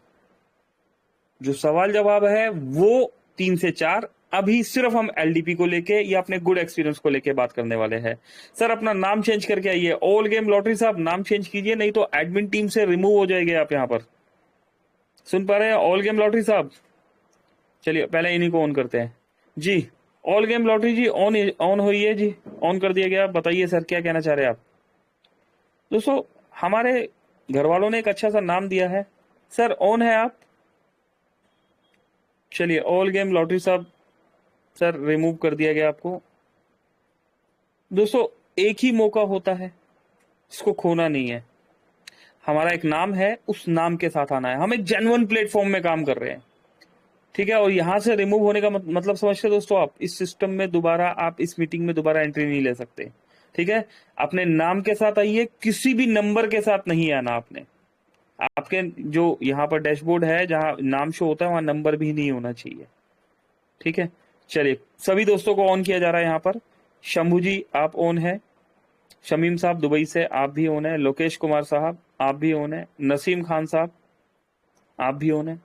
जो सवाल जवाब है वो 3 से 4। अभी सिर्फ हम एलडीपी को लेके या अपने गुड एक्सपीरियंस को लेके बात करने वाले हैं। सर, अपना नाम चेंज करके आइए। ऑल गेम लॉटरी साहब, नाम चेंज कीजिए, नहीं तो एडमिन टीम से रिमूव हो जाएंगे आप। यहाँ पर सुन पा रहे हैं ऑल गेम लॉटरी साहब? चलिए पहले इन्हीं को ऑन करते हैं जी। All game lottery ji, on on हुई है जी, ऑन कर दिया गया। बताइए सर, क्या कहना चाह रहे हैं आप? दोस्तों, हमारे घर वालों ने एक अच्छा सा नाम दिया है। सर, ऑन है आप? चलिए, ऑल गेम लॉटरी साहब, सर रिमूव कर दिया गया आपको। दोस्तों, एक ही मौका होता है, इसको खोना नहीं है। हमारा एक नाम है, उस नाम के साथ आना है। हम एक जेन्युइन प्लेटफॉर्म में काम कर रहे हैं। ठीक है, और यहां से रिमूव होने का मतलब समझते हैं दोस्तों आप? इस सिस्टम में दोबारा, आप इस मीटिंग में दोबारा एंट्री नहीं ले सकते। ठीक है, अपने नाम के साथ आइए, किसी भी नंबर के साथ नहीं आना आपने। आपके जो यहाँ पर डैशबोर्ड है, जहां नाम शो होता है, वहां नंबर भी नहीं होना चाहिए। ठीक है, चलिए सभी दोस्तों को ऑन किया जा रहा है यहाँ पर। शंभू जी, आप ऑन है। शमीम साहब दुबई से, आप भी ऑन है। लोकेश कुमार साहब, आप भी ऑन है। नसीम खान साहब, आप भी ऑन है।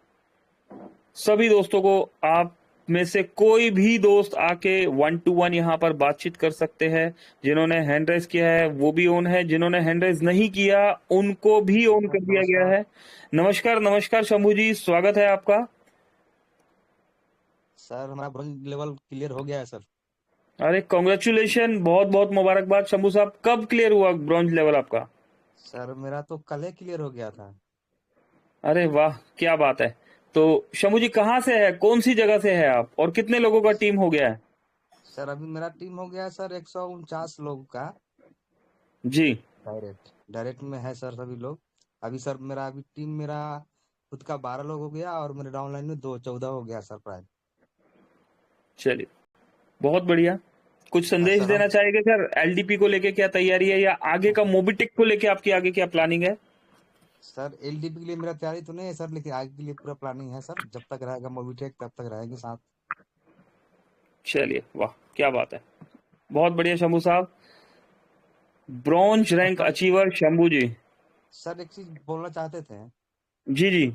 सभी दोस्तों को, आप में से कोई भी दोस्त आके 1-to-1 यहाँ पर बातचीत कर सकते हैं। जिन्होंने हैंड रेज किया है वो भी ऑन है, जिन्होंने हैंड रेज नहीं किया उनको भी ऑन कर दिया गया है। नमस्कार, नमस्कार शंभू जी, स्वागत है आपका। सर, हमारा ब्रॉन्ज लेवल क्लियर हो गया है सर। अरे कॉन्ग्रेचुलेशन, बहुत बहुत मुबारकबाद शंभू साहब। कब क्लियर हुआ ब्रॉन्ज लेवल आपका? सर, मेरा तो कल ही क्लियर हो गया था। अरे वाह, क्या बात है। तो शंभू जी, कहाँ से है, कौन सी जगह से है आप, और कितने लोगों का टीम हो गया है? सर, अभी मेरा टीम हो गया है सर 149 लोग का। जी, डायरेक्ट डायरेक्ट में है सर सभी लोग। अभी सर मेरा टीम मेरा खुद का 12 लोग हो गया और मेरे डाउनलाइन में 14 हो गया सर प्राय। चलिए बहुत बढ़िया। कुछ संदेश सर देना चाहेंगे सर, एलडीपी को लेके क्या तैयारी है, या आगे का मोबिटेक को लेके आपकी आगे क्या प्लानिंग है? सर, एलडीपी के लिए मेरा तैयारी तो नहीं है सर, लेकिन आगे के लिए पूरा प्लानिंग है सर। जब तक रहेगा मोबिटेक तब तक रहेंगे साथ। चलिए, वाह क्या बात है, बहुत बढ़िया शंभू साहब। Bronze rank sir achiever Shambhu ji. Sir, एक चीज बोलना चाहते थे। जी जी।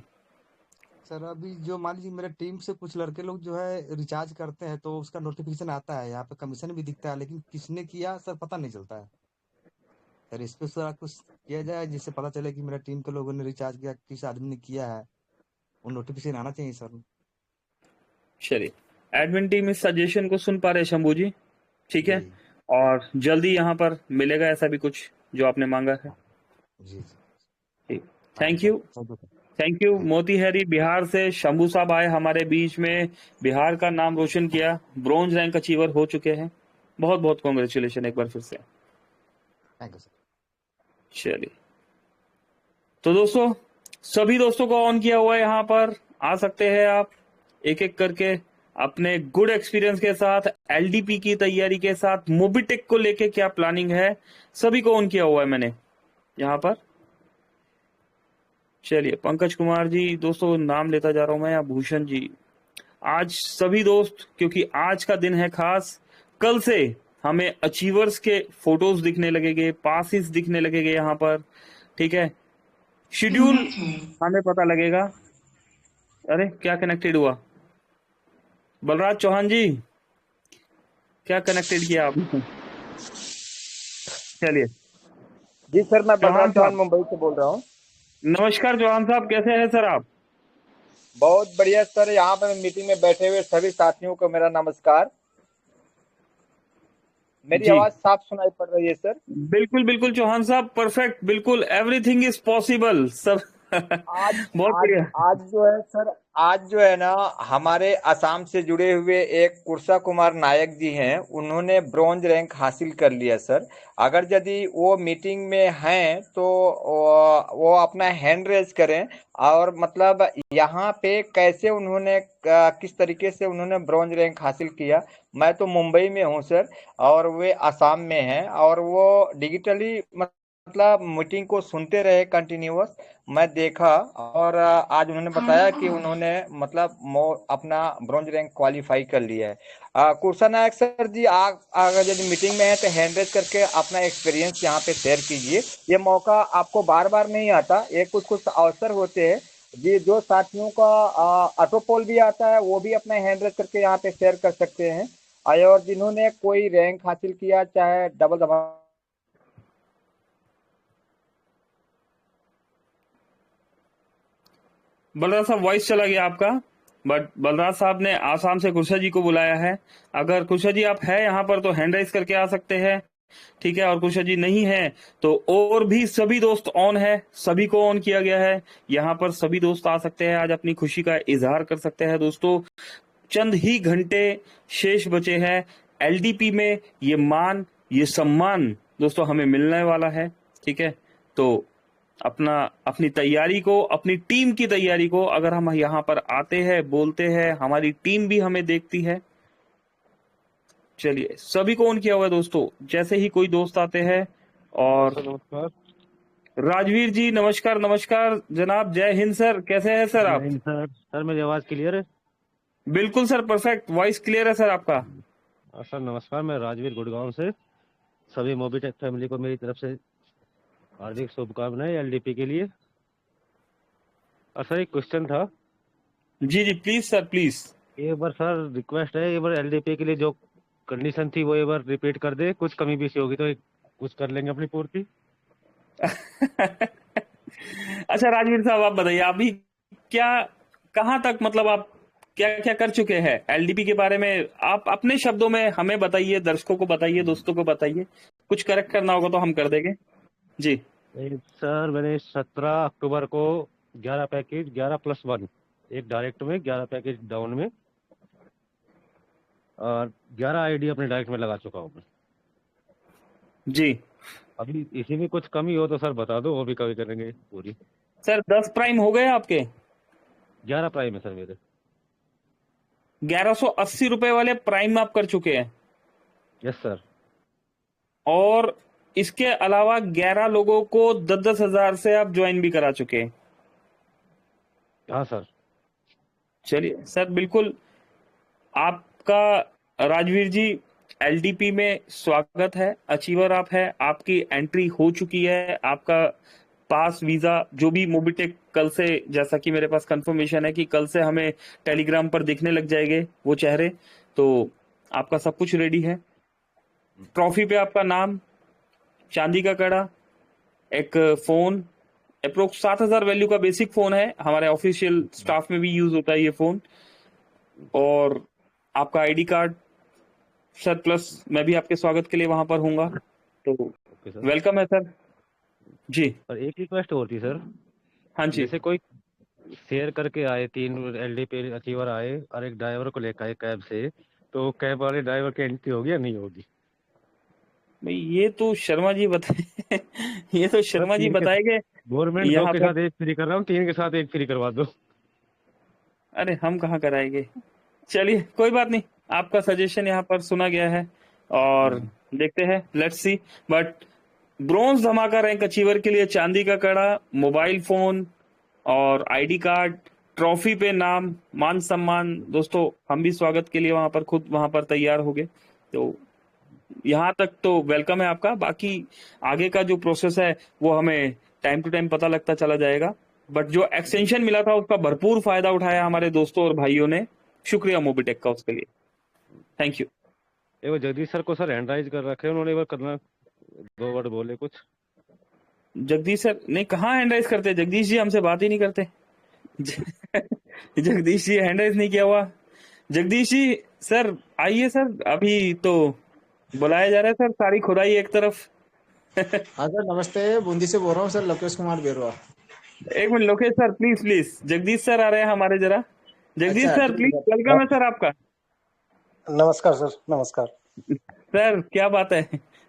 सर, अभी जो मान लीजिए मेरे टीम से कुछ लड़के लोग जो है रिचार्ज करते हैं तो उसका नोटिफिकेशन आता है, यहाँ पे कमीशन भी दिखता है, लेकिन किसने किया सर पता नहीं चलता है। सर, इस पे थोड़ा कुछ किया जाए जिससे पता चले कि मेरा टीम के लोगों ने रिचार्ज किया, किस आदमी ने किया है। वो नोटिफिकेशन आना चाहिए सर। चलिए, एडमिन टीम इस सजेशन को सुन पा रहे हैं शंभू जी। ठीक है, जी और जल्दी यहाँ पर मिलेगा ऐसा भी कुछ जो आपने मांगा है। जी जी। ठीक, thank you, thank you sir. Thank you. मोती हैरी बिहार से शंभू साहब आए हमारे बीच में, बिहार का नाम रोशन किया, ब्रॉन्ज रैंक अचीवर हो चुके हैं। बहुत बहुत कॉन्ग्रेचुलेशन एक बार फिर से। Thank you sir. चलिए, तो दोस्तों सभी दोस्तों को ऑन किया हुआ है, यहाँ पर आ सकते हैं आप एक एक करके अपने गुड एक्सपीरियंस के साथ, एलडीपी की तैयारी के साथ, मोबिटेक को लेके क्या प्लानिंग है, सभी को ऑन किया हुआ है मैंने यहाँ पर। चलिए, पंकज कुमार जी, दोस्तों नाम लेता जा रहा हूं मैं, या भूषण जी। आज सभी दोस्त, क्योंकि आज का दिन है खास, कल से हमें अचीवर्स के फोटोज दिखने लगेंगे, पासिस दिखने लगेंगे यहाँ पर, ठीक है। शेड्यूल हमें पता लगेगा। अरे क्या कनेक्टेड हुआ बलराज चौहान जी, क्या कनेक्टेड किया आपने? चलिए, जी सर, मैं बलराज चौहान चौहान साहब, मुंबई से बोल रहा हूँ। नमस्कार चौहान साहब, कैसे हैं सर आप? बहुत बढ़िया सर। यहाँ पे मीटिंग में बैठे हुए सभी साथियों को मेरा नमस्कार। मेरी जी आवाज साफ सुनाई पड़ रही है सर? बिल्कुल बिल्कुल चौहान साहब, परफेक्ट, बिल्कुल एवरीथिंग इज पॉसिबल सब। आज बहुत आज बढ़िया। आज जो है सर, आज जो है ना, हमारे असम से जुड़े हुए एक कुर्सा कुमार नायक जी हैं, उन्होंने ब्रॉन्ज रैंक हासिल कर लिया सर। अगर यदि वो मीटिंग में हैं तो वो अपना हैंड रेज करें, और मतलब यहाँ पे कैसे उन्होंने किस तरीके से उन्होंने ब्रॉन्ज रैंक हासिल किया। मैं तो मुंबई में हूँ सर, और वे असम में हैं, और वो डिजिटली मतलब मीटिंग को सुनते रहे कंटिन्यूअस। मैं देखा, और आज उन्होंने बताया कि उन्होंने मतलब अपना ब्रॉन्ज रैंक क्वालिफाई कर लिया है। कुर्सा नायक सर जी, आप अगर यदि मीटिंग में है तो हैंड रेज करके अपना एक्सपीरियंस यहाँ पे शेयर कीजिए। ये मौका आपको बार बार नहीं आता, ये कुछ कुछ अवसर होते हैं जी। जो साथियों का ऑटो पोल भी आता है, वो भी अपना हैंड रेज करके यहाँ पे शेयर कर सकते हैं। और जिन्होंने कोई रैंक हासिल किया, चाहे डबल धमाका। बलराज साहब वॉइस चला गया आपका, बट बलराज साहब ने आसाम से कुर्सा जी को बुलाया है। अगर कुर्सा जी आप है यहाँ पर तो हैंड राइज करके आ सकते हैं, ठीक है। और कुर्सा जी नहीं है तो और भी सभी दोस्त ऑन है, सभी को ऑन किया गया है यहाँ पर, सभी दोस्त आ सकते हैं, आज अपनी खुशी का इजहार कर सकते हैं। दोस्तों चंद ही घंटे शेष बचे हैं, एलडीपी में ये मान, ये सम्मान दोस्तों हमें मिलने वाला है, ठीक है। तो अपनी तैयारी को, अपनी टीम की तैयारी को, अगर हम यहाँ पर आते हैं, बोलते हैं, हमारी टीम भी हमें देखती है। चलिए, सभी को ऑन किया हुआ है दोस्तों, जैसे ही कोई दोस्त आते हैं। और सर नमस्कार। राजवीर जी, नमस्कार नमस्कार जनाब, जय हिंद सर, कैसे हैं सर आप? नहीं सर मेरी आवाज क्लियर है? बिल्कुल सर, परफेक्ट, वॉइस क्लियर है सर आपका। सर नमस्कार, मैं राजवीर गुड़गांव से। सभी मोबिटेक फैमिली को मेरी तरफ से हार्दिक शुभकामनाएं एलडीपी के लिए। और सर एक क्वेश्चन था। जी जी प्लीज सर, प्लीज। एक बार सर रिक्वेस्ट है, एक बार एलडीपी के लिए जो कंडीशन थी वो एक बार रिपीट कर दे। कुछ कमी बेसी होगी तो कुछ कर लेंगे अपनी पूर्ति। अच्छा राजवीर साहब, आप बताइए, अभी क्या, कहाँ तक, मतलब आप क्या क्या कर चुके हैं एलडीपी के बारे में? आप अपने शब्दों में हमें बताइए, दर्शकों को बताइए, दोस्तों को बताइए। कुछ करेक्ट करना होगा तो हम कर देंगे जी। सर मैंने 17 अक्टूबर को 11 पैकेज 11+1, एक डायरेक्ट में 11 पैकेज डाउन में, और 11 आईडी अपने डायरेक्ट में लगा चुका हूँ मैं जी अभी। इसी में कुछ कमी हो तो सर बता दो, वो भी कभी करेंगे पूरी। सर, 10 प्राइम हो गए आपके? 11 प्राइम है सर मेरे। 1180 रुपए वाले प्राइम आप कर चुके हैं, यस सर। और इसके अलावा 11 लोगों को 10,000 से आप ज्वाइन भी करा चुके हैं। हाँ सर। चलिए सर, बिल्कुल आपका, राजवीर जी, एलडीपी में स्वागत है, अचीवर आप है, आपकी एंट्री हो चुकी है, आपका पास वीजा जो भी मोबिटेक कल से, जैसा कि मेरे पास कंफर्मेशन है कि कल से हमें टेलीग्राम पर दिखने लग जाएंगे वो चेहरे, तो आपका सब कुछ रेडी है। ट्रॉफी पे आपका नाम, चांदी का कड़ा, एक फोन, अप्रोक्स 7,000 वैल्यू का बेसिक फोन है, हमारे ऑफिशियल स्टाफ में भी यूज होता है ये फोन, और आपका आईडी कार्ड सर, प्लस मैं भी आपके स्वागत के लिए वहां पर हूंगा, तो ओके सर। वेलकम है सर जी। और एक रिक्वेस्ट और थी सर। हाँ जी। जैसे कोई शेयर करके आए, 3 एलडीपी अचीवर आए और एक ड्राइवर को लेकर आए कैब से, तो कैब वाले ड्राइवर की एंट्री होगी या नहीं होगी? भाई ये तो शर्मा जी बताए ये तो सर शर्मा जी 3 के बताएंगे गवर्नमेंट जॉब यहाँ के पर। साथ एक फ्री कर रहा हूँ, 3 के साथ एक फ्री करवा दो। अरे हम कहाँ कराएंगे। चलिए कोई बात नहीं, आपका सजेशन यहाँ पर सुना गया है और देखते हैं, लेट्स सी। बट ब्रॉन्ज धमाका रैंक अचीवर के लिए चांदी का कड़ा, मोबाइल फोन और आईडी कार्ड, ट्रॉफी पे नाम, मान सम्मान, दोस्तों हम भी स्वागत के लिए वहां पर खुद वहां पर तैयार हो गए। तो यहाँ तक तो वेलकम है आपका। बाकी आगे का जो प्रोसेस है वो हमें टाइम टू टाइम पता लगता चला जाएगा। बट जो एक्सटेंशन मिला था उसका भरपूर फायदा उठाया हमारे दोस्तों और भाइयों ने। शुक्रिया मोबिटेक का उसके लिए, थैंक यू। एक बार जगदीश सर को सर हैंड राइज कर रखे हैं उन्होंने, एक बार करना, 2 वर्ड बोले कुछ। जगदीश सर नहीं, कहाँ हैंड राइज करते, जगदीश जी हमसे बात ही नहीं करते जगदीश जी हैंड राइज नहीं किया हुआ। जगदीश जी सर आइए सर, अभी तो बुलाया जा रहा है सर, सारी खुदाई एक तरफ हाँ सर नमस्ते, बूंदी से बोल रहा हूँ सर, लोकेश कुमार बेरुआ। एक minute Lokesh sir, please please, Jagdish sir आ रहे हैं हमारे जरा। जगदीश अच्छा सर ठीक प्लीज, है वेलकम है सर आपका। नमस्कार सर, नमस्कार सर क्या बात है,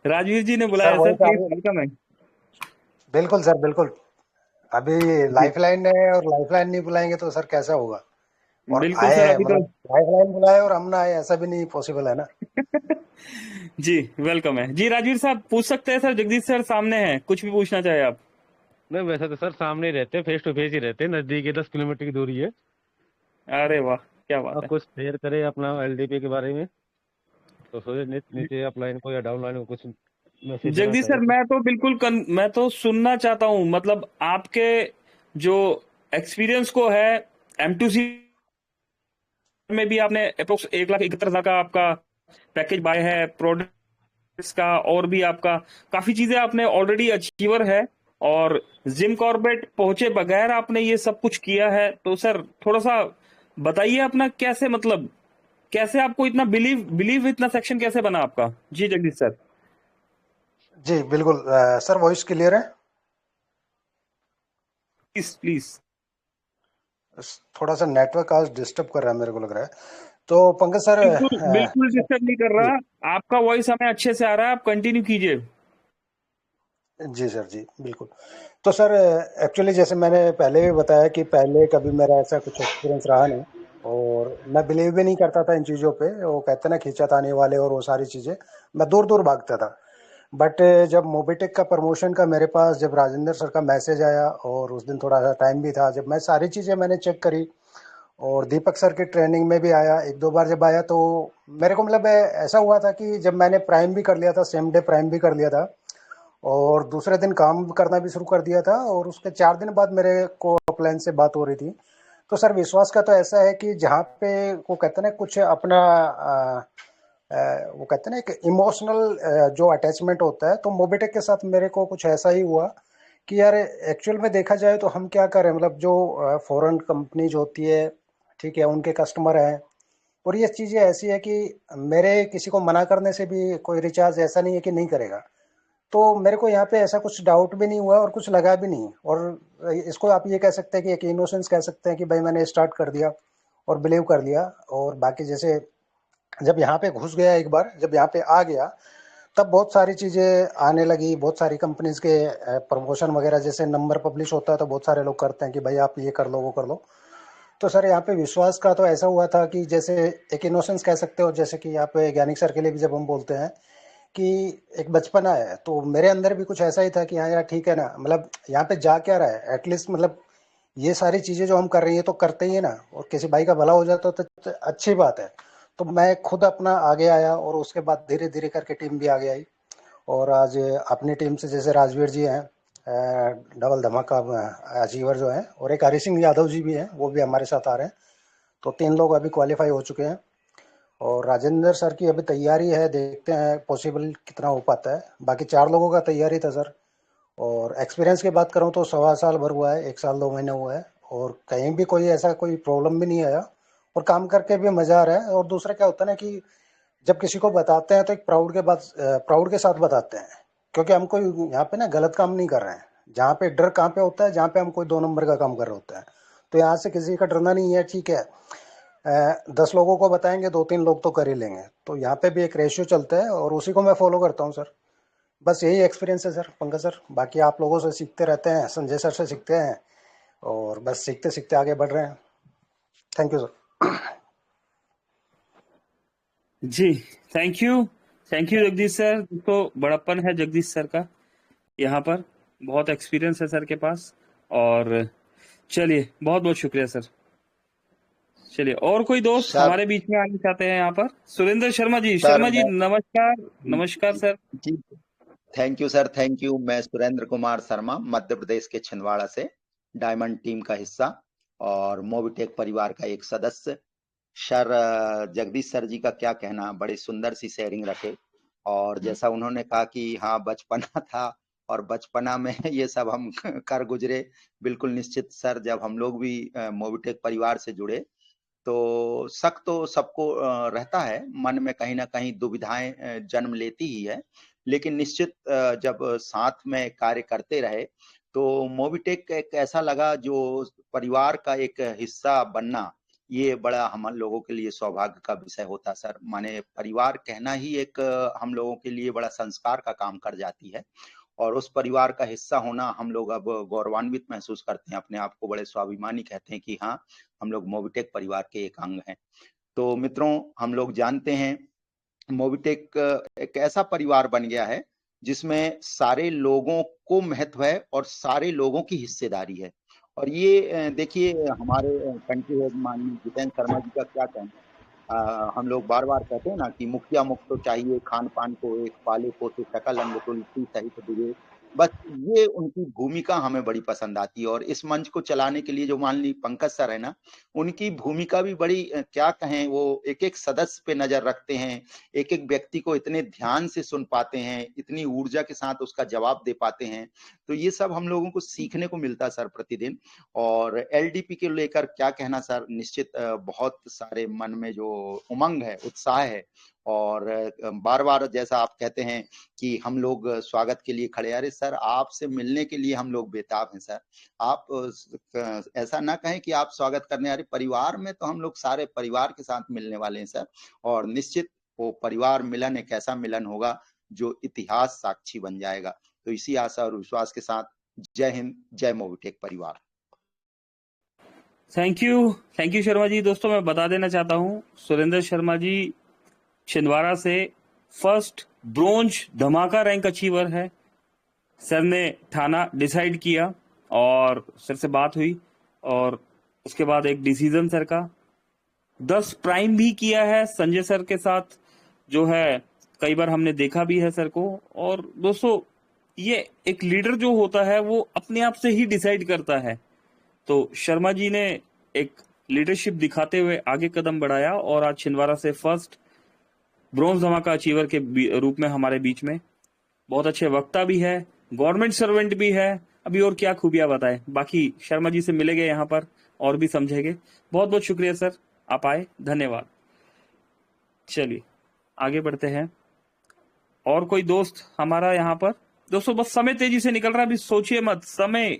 राजवीर जी ने सर। बुलाया वही सर, तो प्लीज अभी वेलकम है। बिल्कुल सर, बिल्कुल। अभी जी लाइफलाइन है और लाइफलाइन नहीं बुलाएंगे तो सर कैसा होगा। और बिल्कुल आए सर, हैं, अभी तो मतलब लाइफलाइन बुलाए और हम ना आए, ऐसा भी नहीं पॉसिबल है ना। जी वेलकम है जी। राजवीर साहब पूछ सकते हैं सर, जगदीश सर सामने हैं, कुछ भी पूछना चाहे आप। नहीं वैसे तो सर सामने ही रहते, फेस टू फेस ही रहते, नजदीक है, 10 किलोमीटर की दूरी है। अरे वाह क्या बात अब है। कुछ शेयर करे अपना एलडीपी के बारे में, तो सोचे नीचे अपलाइन को या डाउनलाइन को कुछ मैसेज देना जगदीश चाहे सर तो। मैं तो बिल्कुल मैं तो सुनना चाहता हूँ, मतलब आपके जो एक्सपीरियंस को है, M2C में भी आपने अप्रोक्स 1,71,000 का आपका पैकेज बाय है, प्रोडक्ट्स का और भी आपका काफी चीजें आपने ऑलरेडी अचीवर है, और जिम कॉर्बेट पहुंचे बगैर आपने ये सब कुछ किया है। तो सर थोड़ा सा बताइए अपना, कैसे मतलब कैसे आपको इतना बिलीव बिलीव इतना सेक्शन कैसे बना आपका। जी जगदीश सर। जी बिल्कुल। सर वॉइस क्लियर है? Please please. थोड़ा सा नेटवर्क आज डिस्टर्ब कर रहा है, मेरे को लग रहा है। तो पंकज सर, बिल्कुल बिल्कुल सर डिस्टर्ब नहीं कर जी रहा, आपका वॉइस हमें अच्छे से आ रहा है, आप कंटिन्यू कीजिए। जी सर, जी बिल्कुल। तो सर एक्चुअली जैसे मैंने पहले भी बताया कि पहले कभी मेरा ऐसा कुछ एक्सपीरियंस रहा नहीं, और मैं बिलीव भी नहीं करता था इन चीज़ों पे। वो कहते हैं ना खींचातानी वाले और वो सारी चीज़ें, मैं दूर दूर भागता था। बट जब मोबिटेक का प्रमोशन का मेरे पास जब राजेंद्र सर का मैसेज आया, और उस दिन थोड़ा सा टाइम भी था, जब मैं सारी चीज़ें मैंने चेक करी, और दीपक सर की ट्रेनिंग में भी आया, एक दो बार जब आया तो मेरे को मतलब ऐसा हुआ था कि जब मैंने प्राइम भी कर लिया था, सेम डे प्राइम भी कर लिया था, और दूसरे दिन काम करना भी शुरू कर दिया था, और उसके 4 दिन बाद मेरे को अपलाइन से बात हो रही थी। तो सर विश्वास का तो ऐसा है कि जहाँ पे वो कहते हैं ना कुछ अपना वो कहते हैं ना एक इमोशनल जो अटैचमेंट होता है, तो मोबिटेक के साथ मेरे को कुछ ऐसा ही हुआ कि यार एक्चुअल में देखा जाए तो हम क्या करें, मतलब जो फॉरेन कंपनीज होती है, ठीक है, उनके कस्टमर हैं, और ये चीज़ें ऐसी है कि मेरे किसी को मना करने से भी कोई रिचार्ज ऐसा नहीं है कि नहीं करेगा। तो मेरे को यहाँ पे ऐसा कुछ डाउट भी नहीं हुआ और कुछ लगा भी नहीं, और इसको आप ये कह सकते हैं कि एक इनोसेंस कह सकते हैं कि भाई मैंने स्टार्ट कर दिया और बिलीव कर लिया। और बाकी जैसे जब यहाँ पे घुस गया, एक बार जब यहाँ पे आ गया, तब बहुत सारी चीज़ें आने लगी, बहुत सारी कंपनीज के प्रमोशन वगैरह, जैसे नंबर पब्लिश होता है तो बहुत सारे लोग करते हैं कि भाई आप ये कर लो वो कर लो। तो सर यहाँ पे विश्वास का तो ऐसा हुआ था कि जैसे एक इनोसेंस कह सकते हो, जैसे कि यहाँ पे ज्ञानिक सर के लिए भी जब हम बोलते हैं कि एक बचपना है, तो मेरे अंदर भी कुछ ऐसा ही था कि हाँ यार ठीक है ना, मतलब यहाँ पे जा क्या रहा है, एटलीस्ट मतलब ये सारी चीज़ें जो हम कर रही हैं तो करते ही है ना, और किसी भाई का भला हो जाता तो अच्छी बात है। तो मैं खुद अपना आगे आया, और उसके बाद धीरे धीरे करके टीम भी आगे आई, और आज अपनी टीम से जैसे राजवीर जी हैं, डबल धमाका अचीवर जो हैं, और एक हरी सिंह यादव जी भी हैं, वो भी हमारे साथ आ रहे हैं। तो 3 लोग अभी क्वालिफाई हो चुके हैं, और राजेंद्र सर की अभी तैयारी है, देखते हैं पॉसिबल कितना हो पाता है। बाकी 4 लोगों का तैयारी था सर। और एक्सपीरियंस की बात करूं तो 1.25 साल भर हुआ है, 1 साल 2 महीने हुआ है, और कहीं भी कोई ऐसा कोई प्रॉब्लम भी नहीं आया, और काम करके भी मज़ा आ रहा है। और दूसरा क्या होता है ना कि जब किसी को बताते हैं तो एक प्राउड के साथ बताते हैं, क्योंकि हम कोई यहाँ पे ना गलत काम नहीं कर रहे हैं। जहाँ पे डर कहाँ पे होता है, जहाँ पे हम कोई 2 नंबर का काम कर रहे होते हैं। तो यहाँ से किसी का डरना नहीं है, ठीक है। 10 लोगों को बताएंगे, 2-3 लोग तो कर ही लेंगे। तो यहाँ पे भी एक रेशियो चलता है और उसी को मैं फॉलो करता हूँ सर। बस यही एक्सपीरियंस है सर पंकज सर। बाकी आप लोगों से सीखते रहते हैं, संजय सर से सीखते हैं, और बस सीखते सीखते आगे बढ़ रहे हैं। Thank you sir. Ji, thank you Jagdish sir. तो बड़प्पन है जगदीश सर का, यहाँ पर बहुत एक्सपीरियंस है सर के पास। और चलिए, बहुत बहुत शुक्रिया सर। चलिए, और कोई दोस्त सर हमारे बीच में आना चाहते हैं यहाँ पर? सुरेंद्र शर्मा जी, सर मैं नमस्कार। नमस्कार sir. Ji thank you sir, thank you. मैं सुरेंद्र कुमार शर्मा, मध्य प्रदेश के छिंदवाड़ा से, डायमंड टीम का हिस्सा और मोबिटेक परिवार का एक सदस्य। सर जगदीश सर जी का क्या कहना, बड़ी सुंदर सी शेयरिंग रखे। और जैसा उन्होंने कहा कि हाँ बचपना था और बचपना में ये सब हम कर गुजरे, बिल्कुल निश्चित सर। जब हम लोग भी मोबिटेक परिवार से जुड़े तो शक तो सबको रहता है मन में, कहीं ना कहीं दुविधाएं जन्म लेती ही है। लेकिन निश्चित जब साथ में कार्य करते रहे तो मोबिटेक एक ऐसा लगा जो परिवार का एक हिस्सा बनना, ये बड़ा हम लोगों के लिए सौभाग्य का विषय होता सर। माने परिवार कहना ही एक हम लोगों के लिए बड़ा संस्कार का काम कर जाती है। और उस परिवार का हिस्सा होना हम लोग अब गौरवान्वित महसूस करते हैं, अपने आप को बड़े स्वाभिमानी कहते हैं कि हाँ हम लोग मोबिटेक परिवार के एक अंग हैं। तो मित्रों, हम लोग जानते हैं मोबिटेक एक ऐसा परिवार बन गया है जिसमें सारे लोगों को महत्व है और सारे लोगों की हिस्सेदारी है। और ये देखिए हमारे कंट्री हेड माननीय जितेंद्र शर्मा जी का क्या कहना है। हम लोग बार बार कहते हैं ना कि मुखिया मुख तो चाहिए, खान पान को एक, पाले पोसे सकल अंग तुलसी सहित दिवे। बस ये उनकी भूमिका हमें बड़ी पसंद आती है। और इस मंच को चलाने के लिए जो माननीय पंकज सर है ना, उनकी भूमिका भी बड़ी क्या कहें, वो एक एक सदस्य पे नजर रखते हैं, एक एक व्यक्ति को इतने ध्यान से सुन पाते हैं, इतनी ऊर्जा के साथ उसका जवाब दे पाते हैं। तो ये सब हम लोगों को सीखने को मिलता है सर प्रतिदिन। और एलडीपी के लेकर क्या कहना सर, निश्चित बहुत सारे मन में जो उमंग है, उत्साह है। और बार बार जैसा आप कहते हैं कि हम लोग स्वागत के लिए खड़े। अरे सर, आपसे मिलने के लिए हम लोग बेताब हैं सर। आप ऐसा ना कहें कि आप स्वागत करने आ रहे, परिवार में तो हम लोग सारे परिवार के साथ मिलने वाले हैं सर। और निश्चित वो परिवार मिलन एक ऐसा मिलन होगा जो इतिहास साक्षी बन जाएगा। तो इसी आशा और विश्वास के साथ जय हिंद, जय मोबिटेक परिवार। Thank you Sharma ji. दोस्तों, मैं बता देना चाहता हूँ, सुरेंद्र शर्मा जी छिंदवाड़ा से फर्स्ट ब्रोंज धमाका रैंक अचीवर है। सर ने थाना डिसाइड किया और सर से बात हुई और उसके बाद एक डिसीजन सर का 10 प्राइम भी किया है संजय सर के साथ, जो है कई बार हमने देखा भी है सर को। और दोस्तों, ये एक लीडर जो होता है वो अपने आप से ही डिसाइड करता है। तो शर्मा जी ने एक लीडरशिप दिखाते हुए आगे कदम बढ़ाया और आज छिंदवाड़ा से फर्स्ट ब्रोंज धमाका अचीवर के रूप में हमारे बीच में। बहुत अच्छे वक्ता भी है, गवर्नमेंट सर्वेंट भी है। अभी और क्या खूबियां बताए, बाकी शर्मा जी से मिलेंगे यहाँ पर और भी समझेंगे। बहुत बहुत शुक्रिया सर, आप आए, धन्यवाद। चलिए आगे बढ़ते हैं। और कोई दोस्त हमारा यहाँ पर? दोस्तों, बस समय तेजी से निकल रहा है, अभी सोचिए मत, समय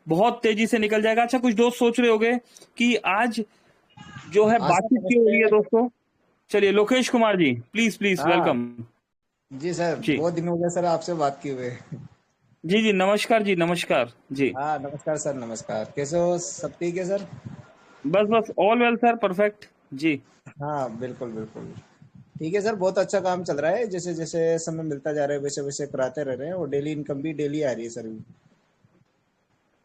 बहुत तेजी से निकल जाएगा। अच्छा, कुछ दोस्त सोच रहे होंगे कि आज जो है हाँ सर, बातचीत क्यों हो रही है नमस्ते। दोस्तों। चलिए, लोकेश कुमार जी, प्लीज हाँ वेलकम। जी सर, जी बहुत दिन हो गए सर आपसे बात किए हुए। जी जी, नमस्कार जी, नमस्कार जी। हाँ नमस्कार सर, नमस्कार। कैसे हो, सब ठीक है सर? बस बस ऑल वेल सर, परफेक्ट जी। हाँ बिल्कुल बिल्कुल ठीक है सर, बहुत अच्छा काम चल रहा है। जैसे जैसे समय मिलता जा रहा है वैसे वैसे कराते रह रहे हैं, और डेली इनकम भी डेली आ रही है सर।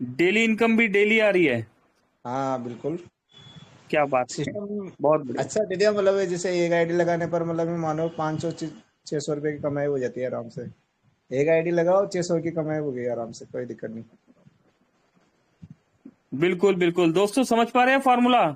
डेली इनकम भी डेली आ रही है, हाँ बिल्कुल। क्या बात है, सिस्टम बहुत बढ़िया। अच्छा दे दिया, मतलब जैसे एक आईडी लगाने पर मतलब मानो 500-600 रुपए की कमाई हो जाती है आराम से। एक आईडी लगाओ, 600 की कमाई हो गई आराम से, कोई दिक्कत नहीं। बिल्कुल बिल्कुल दोस्तों, समझ पा रहे हैं फार्मूला,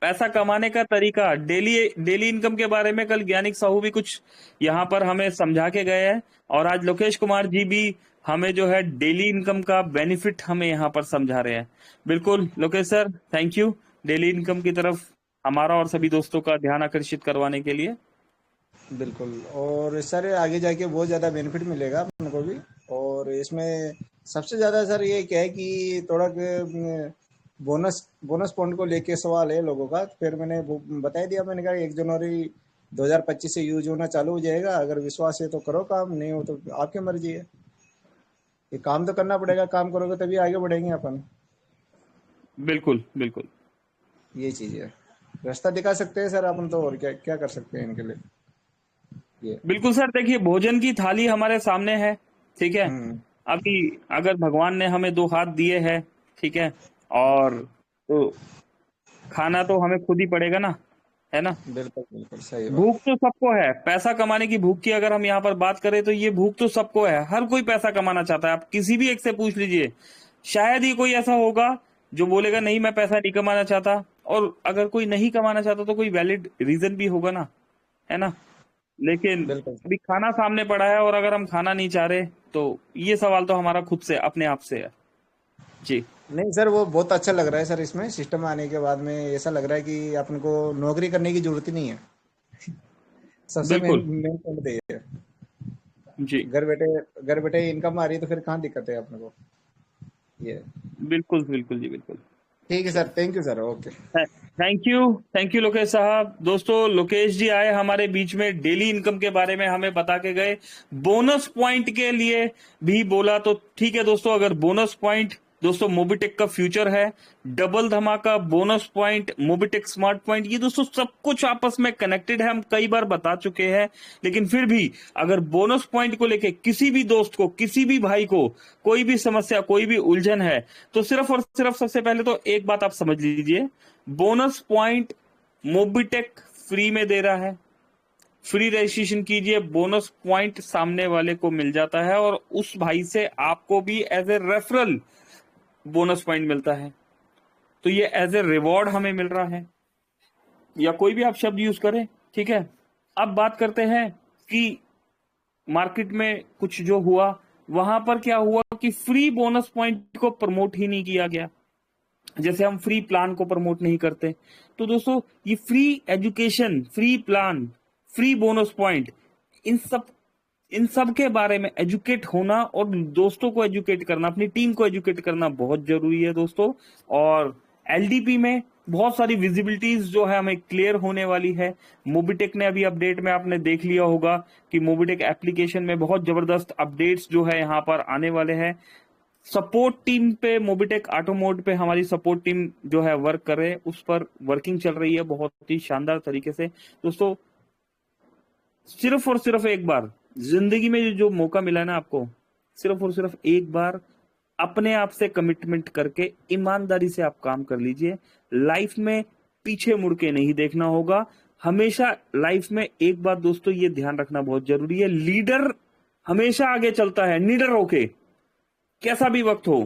पैसा कमाने का तरीका, डेली इनकम के बारे में कल ज्ञानिक साहू भी कुछ यहाँ पर हमें समझा के गए हैं। और आज लोकेश कुमार जी भी हमें जो है डेली इनकम का बेनिफिट हमें यहाँ पर समझा रहे हैं। बिल्कुल Lokesh sir, thank you daily income की तरफ हमारा और सभी दोस्तों का ध्यान आकर्षित करवाने के लिए। बिल्कुल, और सर आगे जाके बहुत ज़्यादा बेनिफिट मिलेगा अपन को भी। और इसमें सबसे ज्यादा सर ये क्या है कि थोड़ा बोनस बोनस पॉइंट को लेके सवाल है लोगों का। फिर मैंने बता दिया, मैंने कहा 1 जनवरी 2025 से यूज होना चालू हो जाएगा। अगर विश्वास है तो करो काम, नहीं हो तो आपकी मर्जी है। ये काम तो करना पड़ेगा, काम करोगे तभी आगे बढ़ेंगे अपन। बिल्कुल बिल्कुल, ये चीज है, रास्ता दिखा सकते हैं सर अपन तो, और क्या क्या कर सकते हैं इनके लिए ये। बिल्कुल सर। देखिए, भोजन की थाली हमारे सामने है, ठीक है। अभी अगर भगवान ने हमें 2 हाथ दिए हैं, ठीक है, और तो खाना तो हमें खुद ही पड़ेगा ना, है ना। बिल्कुल बिल्कुल सही बात। भूख तो सबको है, पैसा कमाने की भूख की अगर हम यहाँ पर बात करें तो ये भूख तो सबको है, हर कोई पैसा कमाना चाहता है। आप किसी भी एक से पूछ लीजिए, शायद ही कोई ऐसा होगा जो बोलेगा नहीं मैं पैसा नहीं कमाना चाहता। और अगर कोई नहीं कमाना चाहता तो कोई वैलिड रीजन भी होगा ना, है ना। लेकिन बिल्कुल अभी खाना सामने पड़ा है, और अगर हम खाना नहीं चाह रहे तो ये सवाल तो हमारा खुद से अपने आप से है जी। नहीं सर, वो बहुत अच्छा लग रहा है सर। इसमें सिस्टम आने के बाद में ऐसा लग रहा है कि अपन को नौकरी करने की जरूरत ही नहीं है। सबसे मेन बिल्कुल मेन पॉइंट ये है। जी, घर बैठे इनकम आ रही है तो फिर कहाँ दिक्कत है अपने को ये। बिल्कुल बिल्कुल जी, बिल्कुल। ठीक है sir, thank you sir, okay. Thank you Lokesh साहब। दोस्तों, लोकेश जी आए हमारे बीच में, डेली इनकम के बारे में हमें बता के गए, बोनस पॉइंट के लिए भी बोला। तो ठीक है दोस्तों, अगर बोनस पॉइंट दोस्तों मोबिटेक का फ्यूचर है, डबल धमाका, bonus point, Mobitech smart point, ये दोस्तों सब कुछ आपस में कनेक्टेड है, हम कई बार बता चुके हैं। लेकिन फिर भी अगर बोनस पॉइंट को लेके किसी भी दोस्त को, किसी भी भाई को कोई भी समस्या, कोई भी उलझन है, तो सिर्फ और सिर्फ सबसे पहले तो एक बात आप समझ लीजिए, बोनस पॉइंट मोबिटेक फ्री में दे रहा है। फ्री रजिस्ट्रेशन कीजिए, बोनस पॉइंट सामने वाले को मिल जाता है, और उस भाई से आपको भी as a referral bonus point मिलता है। तो ये एज ए रिवॉर्ड हमें मिल रहा है, या कोई भी आप शब्द यूज करें, ठीक है। अब बात करते हैं कि मार्केट में कुछ जो हुआ, वहां पर क्या हुआ कि फ्री बोनस पॉइंट को प्रमोट ही नहीं किया गया, जैसे हम फ्री प्लान को प्रमोट नहीं करते। तो दोस्तों, ये free education, free plan, free bonus point, इन सब के बारे में एजुकेट होना और दोस्तों को एजुकेट करना, अपनी टीम को एजुकेट करना बहुत जरूरी है दोस्तों। और एलडीपी में बहुत सारी विजिबिलिटीज जो है हमें क्लियर होने वाली है। मोबिटेक ने अभी अपडेट में आपने देख लिया होगा कि मोबिटेक एप्लीकेशन में बहुत जबरदस्त अपडेट्स जो है यहाँ पर आने वाले हैं। सपोर्ट टीम पे, मोबिटेक ऑटो मोड पे हमारी सपोर्ट टीम जो है वर्क कर रहे हैं, उस पर वर्किंग चल रही है बहुत ही शानदार तरीके से। दोस्तों, सिर्फ और सिर्फ एक बार जिंदगी में जो मौका मिला है ना आपको, सिर्फ और सिर्फ एक बार अपने आप से कमिटमेंट करके ईमानदारी से आप काम कर लीजिए। लाइफ में पीछे मुड़ के नहीं देखना होगा। हमेशा लाइफ में एक बात दोस्तों ये ध्यान रखना बहुत जरूरी है, लीडर हमेशा आगे चलता है निडर होके, कैसा भी वक्त हो।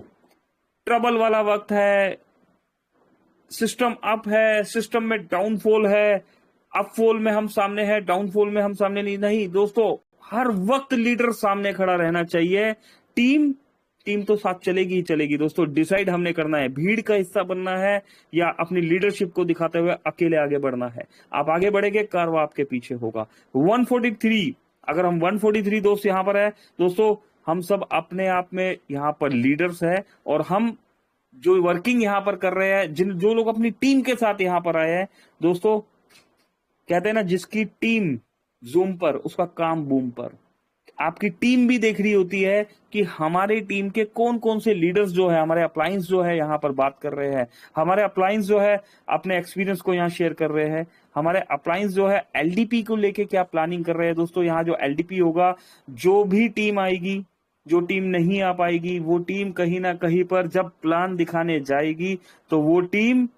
ट्रबल वाला वक्त है, सिस्टम अप है, सिस्टम में डाउनफॉल है, अपफॉल में हम सामने है, डाउनफॉल में हम सामने नहीं दोस्तों, हर वक्त लीडर सामने खड़ा रहना चाहिए। टीम तो साथ चलेगी ही चलेगी दोस्तों। डिसाइड हमने करना है, भीड़ का हिस्सा बनना है या अपनी लीडरशिप को दिखाते हुए अकेले आगे बढ़ना है। आप आगे बढ़ेंगे, कारवां आपके पीछे होगा। 143, अगर हम 143 दोस्त यहाँ पर है दोस्तों, हम सब अपने आप में यहाँ पर लीडर्स है, और हम जो वर्किंग यहाँ पर कर रहे हैं, जो लोग अपनी टीम के साथ यहाँ पर आए हैं दोस्तों, कहते हैं ना जिसकी टीम जूम पर उसका काम बूम पर। आपकी टीम भी देख रही होती है कि हमारी टीम के कौन कौन से लीडर्स जो है, हमारे अप्लायंस जो है यहाँ पर बात कर रहे हैं, हमारे अप्लायंस जो है अपने एक्सपीरियंस को यहाँ शेयर कर रहे हैं, हमारे अप्लायंस जो है एलडीपी को लेके क्या प्लानिंग कर रहे हैं दोस्तों। यहाँ जो एलडीपी होगा, जो भी टीम आएगी, जो टीम नहीं आ पाएगी, वो टीम कहीं ना कहीं पर जब प्लान दिखाने जाएगी तो वो टीम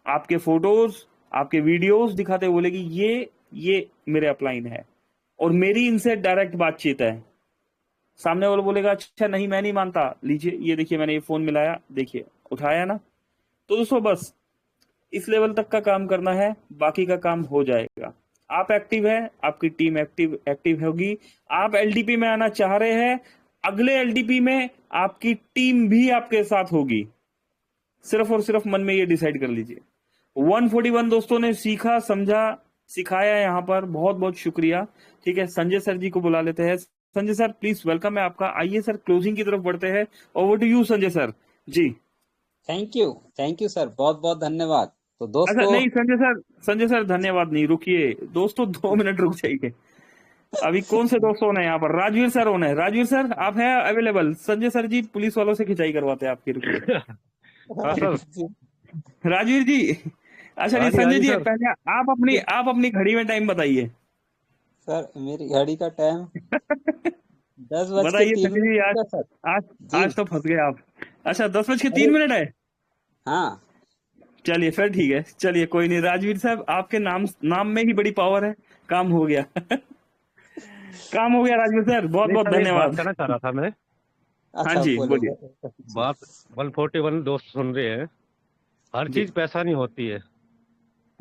आपके फोटोज, आपके वीडियोस दिखाते बोलेगी ये मेरे अपलाइन है और मेरी इनसे डायरेक्ट बातचीत है। सामने वाला बोलेगा अच्छा नहीं मैं नहीं मानता, लीजिए ये देखिए मैंने ये फोन मिलाया, देखिए उठाया ना। तो दोस्तों बस इस लेवल तक का काम करना है, बाकी का काम हो जाएगा। आप एक्टिव है, आपकी टीम एक्टिव होगी। आप एलडीपी में आना चाह रहे हैं, अगले एलडीपी में आपकी टीम भी आपके साथ होगी। सिर्फ और सिर्फ मन में ये डिसाइड कर लीजिए। 141 दोस्तों ने सीखा, समझा, सिखाया यहाँ पर, बहुत बहुत शुक्रिया। ठीक है, संजय सर जी को बुला लेते हैं। संजय सर प्लीज वेलकम है आपका। आइए सर क्लोजिंग की तरफ बढ़ते हैं। Over to you Sanjay sir ji. Thank you sir, बहुत बहुत धन्यवाद। तो अच्छा दोस्तों, नहीं संजय सर धन्यवाद नहीं, रुकिए दोस्तों 2 मिनट रुक जाइए। अभी कौन से दोस्त होने यहाँ पर? राजवीर सर होने। राजवीर सर आप हैं अवेलेबल? संजय सर जी पुलिस वालों से खिंचाई करवाते हैं आपकी, रुकिए। हाँ सर। राजवीर जी अच्छा हाँ नहीं जी, हाँ संजय जी जी सर। पहले आप अपनी घड़ी में टाइम बताइए। सर मेरी घड़ी का टाइम 10 बज के बताइए तीन संजय जी। मिनट का सर। आज जी। आज तो फंस गए आप। अच्छा 10 बज के अरे 3 मिनट है। हाँ। चलिए फिर ठीक है, चलिए कोई नहीं। राजवीर साहब आपके नाम में ही बड़ी पावर है। काम हो गया काम हो गया राजवीर सर, बहुत नहीं बहुत सर, एक बात धन्यवाद। कहना चाह रहा था मैं। हाँ अच्छा, जी बोले बोलिए। बोले। जी बात 141 दोस्त सुन रहे हैं। हर जी चीज पैसा नहीं होती है।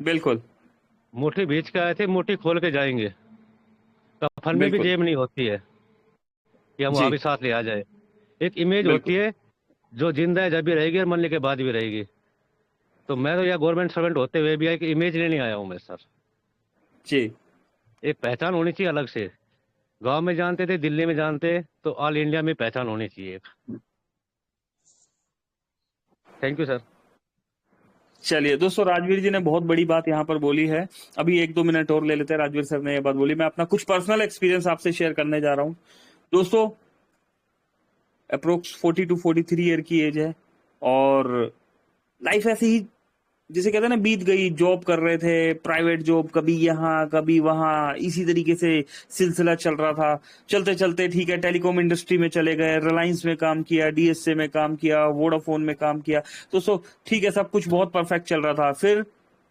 बिल्कुल मुट्ठी बेच के आए थे, मुट्ठी खोल के जाएंगे। कफन में भी बिल्कुल। जेब नहीं होती है कि हम वहां जी भी साथ ले आ जाए। एक इमेज होती बिल्कुल। है जो जिंदा है जब भी रहेगी और मरने के बाद भी रहेगी। तो मैं तो यह गवर्नमेंट सर्वेंट होते हुए भी एक इमेज लेने आया हूँ मैं सर। जी एक पहचान होनी चाहिए अलग से। गांव में जानते थे, दिल्ली में जानते, तो ऑल इंडिया में पहचान होनी चाहिए। Thank you sir. चलिए दोस्तों, राजवीर जी ने बहुत बड़ी बात यहाँ पर बोली है। अभी 1-2 मिनट और ले लेते हैं। राजवीर सर ने ये बात बोली, मैं अपना कुछ पर्सनल एक्सपीरियंस आपसे शेयर करने जा रहा हूँ। दोस्तों अप्रोक्स 40 to 43 ईयर की एज है और लाइफ ऐसे ही जिसे कहते हैं ना बीत गई। जॉब कर रहे थे, प्राइवेट जॉब, कभी यहाँ कभी वहां, इसी तरीके से सिलसिला चल रहा था। चलते चलते ठीक है टेलीकॉम इंडस्ट्री में चले गए, रिलायंस में काम किया, डीएसए में काम किया, वोडाफोन में काम किया। दोस्तों ठीक है, सब कुछ बहुत परफेक्ट चल रहा था। फिर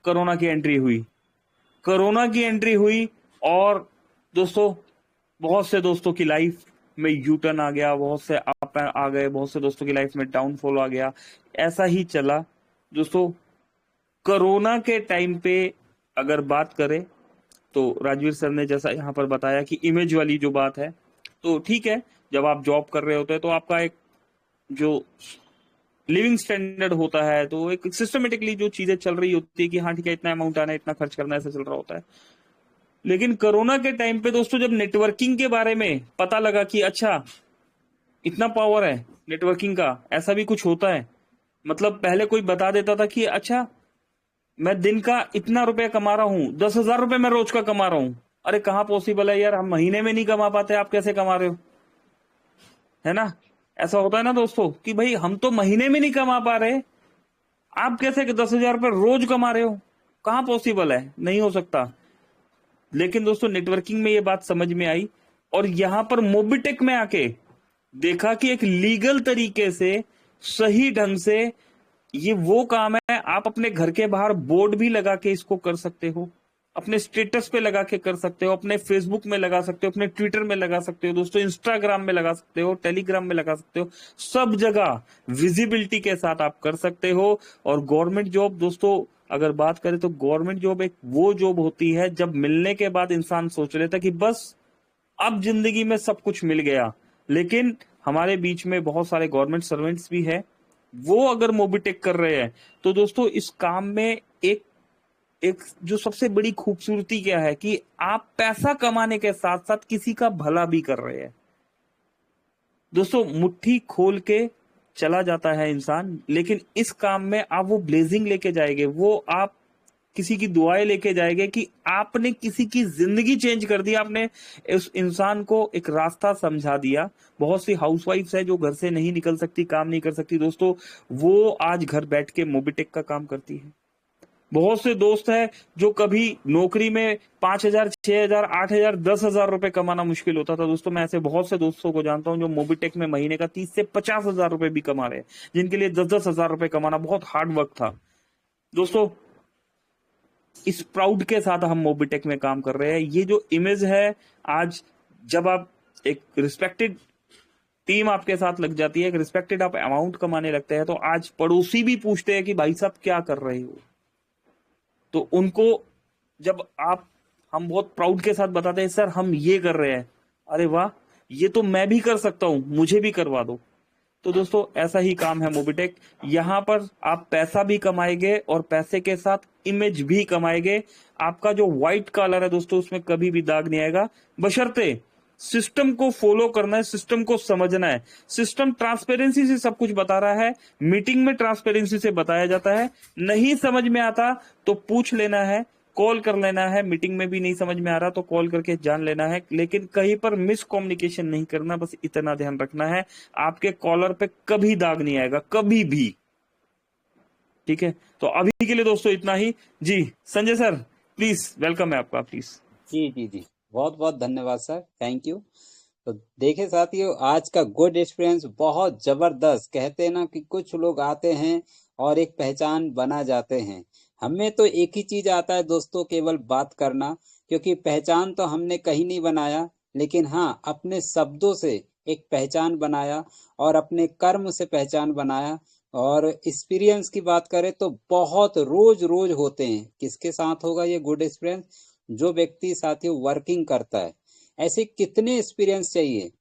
कोरोना की एंट्री हुई और दोस्तों बहुत से दोस्तों की लाइफ में यू टर्न आ गया, बहुत से अप आ गए, बहुत से दोस्तों की लाइफ में डाउनफॉल आ गया। ऐसा ही चला दोस्तों। कोरोना के टाइम पे अगर बात करें तो राजवीर सर ने जैसा यहाँ पर बताया कि इमेज वाली जो बात है, तो ठीक है, जब आप जॉब कर रहे होते हैं तो आपका एक जो लिविंग स्टैंडर्ड होता है, तो एक सिस्टमेटिकली जो चीजें चल रही होती है कि हाँ ठीक है इतना अमाउंट आना है, इतना खर्च करना है, ऐसा चल रहा होता है। लेकिन कोरोना के टाइम पे दोस्तों जब नेटवर्किंग के बारे में पता लगा कि अच्छा इतना पावर है नेटवर्किंग का, ऐसा भी कुछ होता है। मतलब पहले कोई बता देता था कि अच्छा मैं दिन का इतना रुपया कमा रहा हूं, 10,000 रुपए मैं रोज का कमा रहा हूं। अरे कहाँ पॉसिबल है यार, हम महीने में नहीं कमा पाते, आप कैसे कमा रहे हो? है ना, ऐसा होता है ना दोस्तों कि भाई हम तो महीने में नहीं कमा पा रहे, आप कैसे 10,000 रुपए रोज कमा रहे हो? कहाँ पॉसिबल है, नहीं हो सकता। लेकिन दोस्तों नेटवर्किंग में ये बात समझ में आई और यहां पर मोबिटेक में आके देखा कि एक लीगल तरीके से, सही ढंग से ये वो काम है। आप अपने घर के बाहर बोर्ड भी लगा के इसको कर सकते हो, अपने स्टेटस पे लगा के कर सकते हो, अपने फेसबुक में लगा सकते हो, अपने ट्विटर में लगा सकते हो दोस्तों, इंस्टाग्राम में लगा सकते हो, टेलीग्राम में लगा सकते हो, सब जगह विजिबिलिटी के साथ आप कर सकते हो। और गवर्नमेंट जॉब दोस्तों अगर बात करें तो गवर्नमेंट जॉब एक वो जॉब होती है जब मिलने के बाद इंसान सोच लेता कि बस अब जिंदगी में सब कुछ मिल गया। लेकिन हमारे बीच में बहुत सारे गवर्नमेंट सर्वेंट्स भी है, वो अगर मोबिटेक कर रहे हैं तो दोस्तों इस काम में एक जो सबसे बड़ी खूबसूरती क्या है कि आप पैसा कमाने के साथ साथ किसी का भला भी कर रहे हैं। दोस्तों मुट्ठी खोल के चला जाता है इंसान, लेकिन इस काम में आप वो ब्लेजिंग लेके जाएंगे, वो आप किसी की दुआएं लेके जाएंगे कि आपने किसी की जिंदगी चेंज कर दी, आपने उस इंसान को एक रास्ता समझा दिया। बहुत सी हाउसवाइफ्स है जो घर से नहीं निकल सकती, काम नहीं कर सकती दोस्तों, वो आज घर बैठ के मोबिटेक का काम करती है। बहुत से दोस्त है जो कभी नौकरी में 5,000, 6,000, 8,000, 10,000 रुपए कमाना मुश्किल होता था दोस्तों। मैं ऐसे बहुत से दोस्तों को जानता हूं जो मोबिटेक में महीने का 30 से 50,000 रुपए भी कमा रहे हैं, जिनके लिए 10,000 रुपए कमाना बहुत हार्ड वर्क था दोस्तों। इस प्राउड के साथ हम मोबिटेक में काम कर रहे हैं। ये जो इमेज है, आज जब आप एक रिस्पेक्टेड टीम आपके साथ लग जाती है, एक रिस्पेक्टेड आप अमाउंट कमाने लगते हैं, तो आज पड़ोसी भी पूछते हैं कि भाई साहब क्या कर रहे हो। तो उनको जब हम बहुत प्राउड के साथ बताते हैं सर हम ये कर रहे हैं, अरे वाह ये तो मैं भी कर सकता हूं, मुझे भी करवा दो। तो दोस्तों ऐसा ही काम है मोबिटेक। यहां पर आप पैसा भी कमाएंगे और पैसे के साथ इमेज भी कमाएंगे। आपका जो व्हाइट कॉलर है दोस्तों उसमें कभी भी दाग नहीं आएगा, बशर्ते सिस्टम को फॉलो करना है, सिस्टम को समझना है। सिस्टम ट्रांसपेरेंसी से सब कुछ बता रहा है, मीटिंग में ट्रांसपेरेंसी से बताया जाता है। नहीं समझ में आता तो पूछ लेना है, कॉल कर लेना है। मीटिंग में भी नहीं समझ में आ रहा तो कॉल करके जान लेना है, लेकिन कहीं पर मिस कम्युनिकेशन नहीं करना, बस इतना ध्यान रखना है। आपके कॉलर पे कभी दाग नहीं आएगा, कभी भी। ठीक है, तो अभी के लिए दोस्तों इतना ही जी। संजय सर प्लीज, वेलकम है आपका, प्लीज। जी जी जी, बहुत बहुत धन्यवाद सर, थैंक यू। तो देखे साथियों, आज का गुड एक्सपीरियंस बहुत जबरदस्त। कहते हैं ना कि कुछ लोग आते हैं और एक पहचान बना जाते हैं। हमें तो एक ही चीज आता है दोस्तों, केवल बात करना, क्योंकि पहचान तो हमने कहीं नहीं बनाया, लेकिन हाँ अपने शब्दों से एक पहचान बनाया और अपने कर्म से पहचान बनाया। और एक्सपीरियंस की बात करें तो बहुत रोज रोज होते हैं। किसके साथ होगा ये गुड एक्सपीरियंस? जो व्यक्ति साथियों वर्किंग करता है। ऐसे कितने एक्सपीरियंस चाहिए?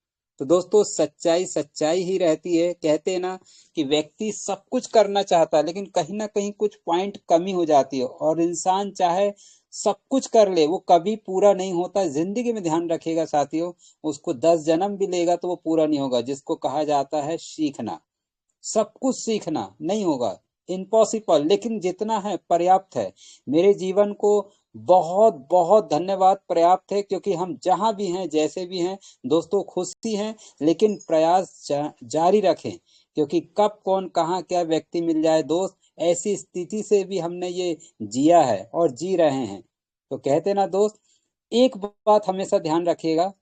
तो दोस्तों सच्चाई सच्चाई ही रहती है। कहते हैं ना कि व्यक्ति सब कुछ करना चाहता है, लेकिन कहीं ना कहीं कुछ पॉइंट कमी हो जाती है, और इंसान चाहे सब कुछ कर ले, वो कभी पूरा नहीं होता। जिंदगी में ध्यान रखिएगा साथियों, उसको 10 जन्म भी लेगा तो वो पूरा नहीं होगा, जिसको कहा जाता है सीखना। सब कुछ सीखना नहीं होगा, इम्पॉसिबल, लेकिन जितना है पर्याप्त है। मेरे जीवन को बहुत बहुत धन्यवाद, पर्याप्त है, क्योंकि हम जहां भी हैं, जैसे भी हैं दोस्तों, खुशी हैं, लेकिन प्रयास जारी रखें, क्योंकि कब कौन कहां क्या व्यक्ति मिल जाए दोस्त, ऐसी स्थिति से भी हमने ये जिया है और जी रहे हैं। तो कहते ना दोस्त, एक बात हमेशा ध्यान रखिएगा,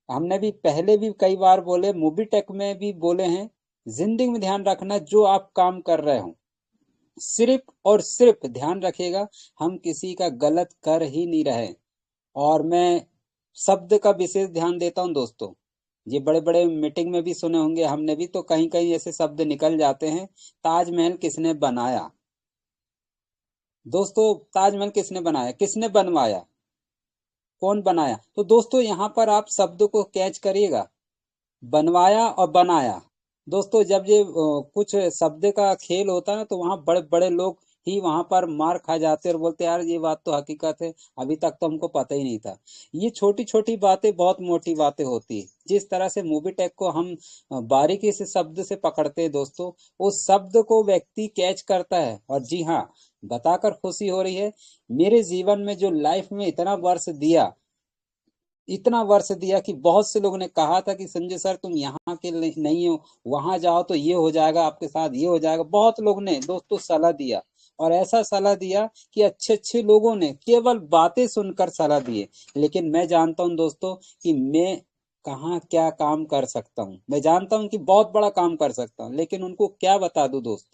हमने भी पहले भी कई बार बोले, मूवी टेक में भी बोले हैं, जिंदगी में ध्यान रखना, जो आप काम कर रहे हो सिर्फ और सिर्फ ध्यान रखिएगा, हम किसी का गलत कर ही नहीं रहे। और मैं शब्द का विशेष ध्यान देता हूं दोस्तों। ये बड़े बड़े मीटिंग में भी सुने होंगे, हमने भी, तो कहीं कहीं ऐसे शब्द निकल जाते हैं, ताजमहल किसने बनाया? दोस्तों ताजमहल किसने बनाया, किसने बनवाया, कौन बनाया? तो दोस्तों यहाँ पर आप शब्द को कैच करिएगा, बनवाया और बनाया। दोस्तों जब ये कुछ शब्द का खेल होता है ना, तो वहाँ बड़े बड़े लोग ही वहां पर मार खा जाते और बोलते यार ये बात तो हकीकत है, अभी तक तो हमको पता ही नहीं था। ये छोटी छोटी बातें बहुत मोटी बातें होती है। जिस तरह से मूवी टेक को हम बारीकी से शब्द से पकड़ते हैं दोस्तों, उस शब्द को व्यक्ति कैच करता है। और जी हाँ, बताकर खुशी हो रही है, मेरे जीवन में जो लाइफ में इतना वर्ष दिया, इतना वर्ष दिया कि बहुत से लोगों ने कहा था कि संजय सर तुम यहाँ के नहीं हो, वहां जाओ तो ये हो जाएगा, आपके साथ ये हो जाएगा। बहुत लोग ने दोस्तों सलाह दिया, और ऐसा सलाह दिया कि अच्छे अच्छे लोगों ने केवल बातें सुनकर सलाह दिए। लेकिन मैं जानता हूं दोस्तों कि मैं कहाँ क्या काम कर सकता हूँ। मैं जानता हूँ कि बहुत बड़ा काम कर सकता हूँ, लेकिन उनको क्या बता दूं दोस्त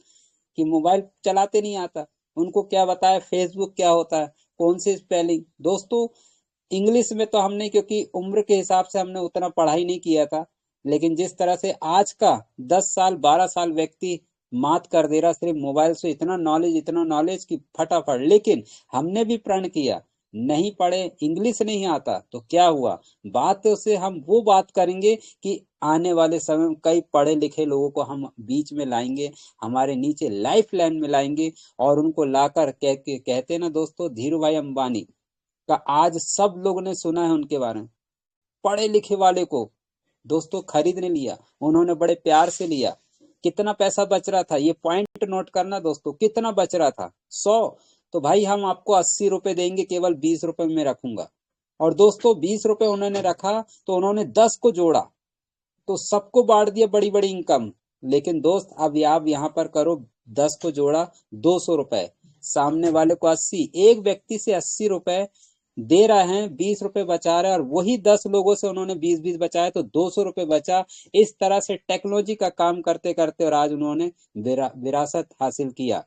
कि मोबाइल चलाते नहीं आता। उनको क्या बताया फेसबुक क्या होता है, कौन सी स्पेलिंग। दोस्तों इंग्लिश में तो हमने, क्योंकि उम्र के हिसाब से हमने उतना पढ़ाई नहीं किया था, लेकिन जिस तरह से आज का 10 साल 12 साल व्यक्ति मात कर दे रहा सिर्फ मोबाइल से, इतना नॉलेज की फटाफट। लेकिन हमने भी प्रण किया, नहीं पढ़े, इंग्लिश नहीं आता तो क्या हुआ, बात से हम वो बात करेंगे कि आने वाले समय में कई पढ़े लिखे लोगों को हम बीच में लाएंगे, हमारे नीचे लाइफ लाइन में लाएंगे, और उनको लाकर कहते ना दोस्तों, धीरू भाई अंबानी का आज सब लोगों ने सुना है उनके बारे में। पढ़े लिखे वाले को दोस्तों खरीदने लिया, उन्होंने बड़े प्यार से लिया। कितना पैसा बच रहा था, ये पॉइंट नोट करना दोस्तों, कितना बच रहा था? 100, तो भाई हम आपको 80 रुपए देंगे, केवल 20 रुपए में रखूंगा। और दोस्तों 20 रुपए उन्होंने रखा तो उन्होंने 10 को जोड़ा, तो सबको बांट दिया बड़ी बड़ी इनकम। लेकिन दोस्त अब आप यहाँ पर करो, 10 को जोड़ा 200 रुपए, सामने वाले को 80, एक व्यक्ति से 80 रुपए दे रहे हैं, 20 रुपए बचा रहे हैं, और वही 10 लोगों से उन्होंने 20-20 बचाए तो 200 रुपए बचा। इस तरह से टेक्नोलॉजी का काम करते करते और आज उन्होंने विरासत हासिल किया।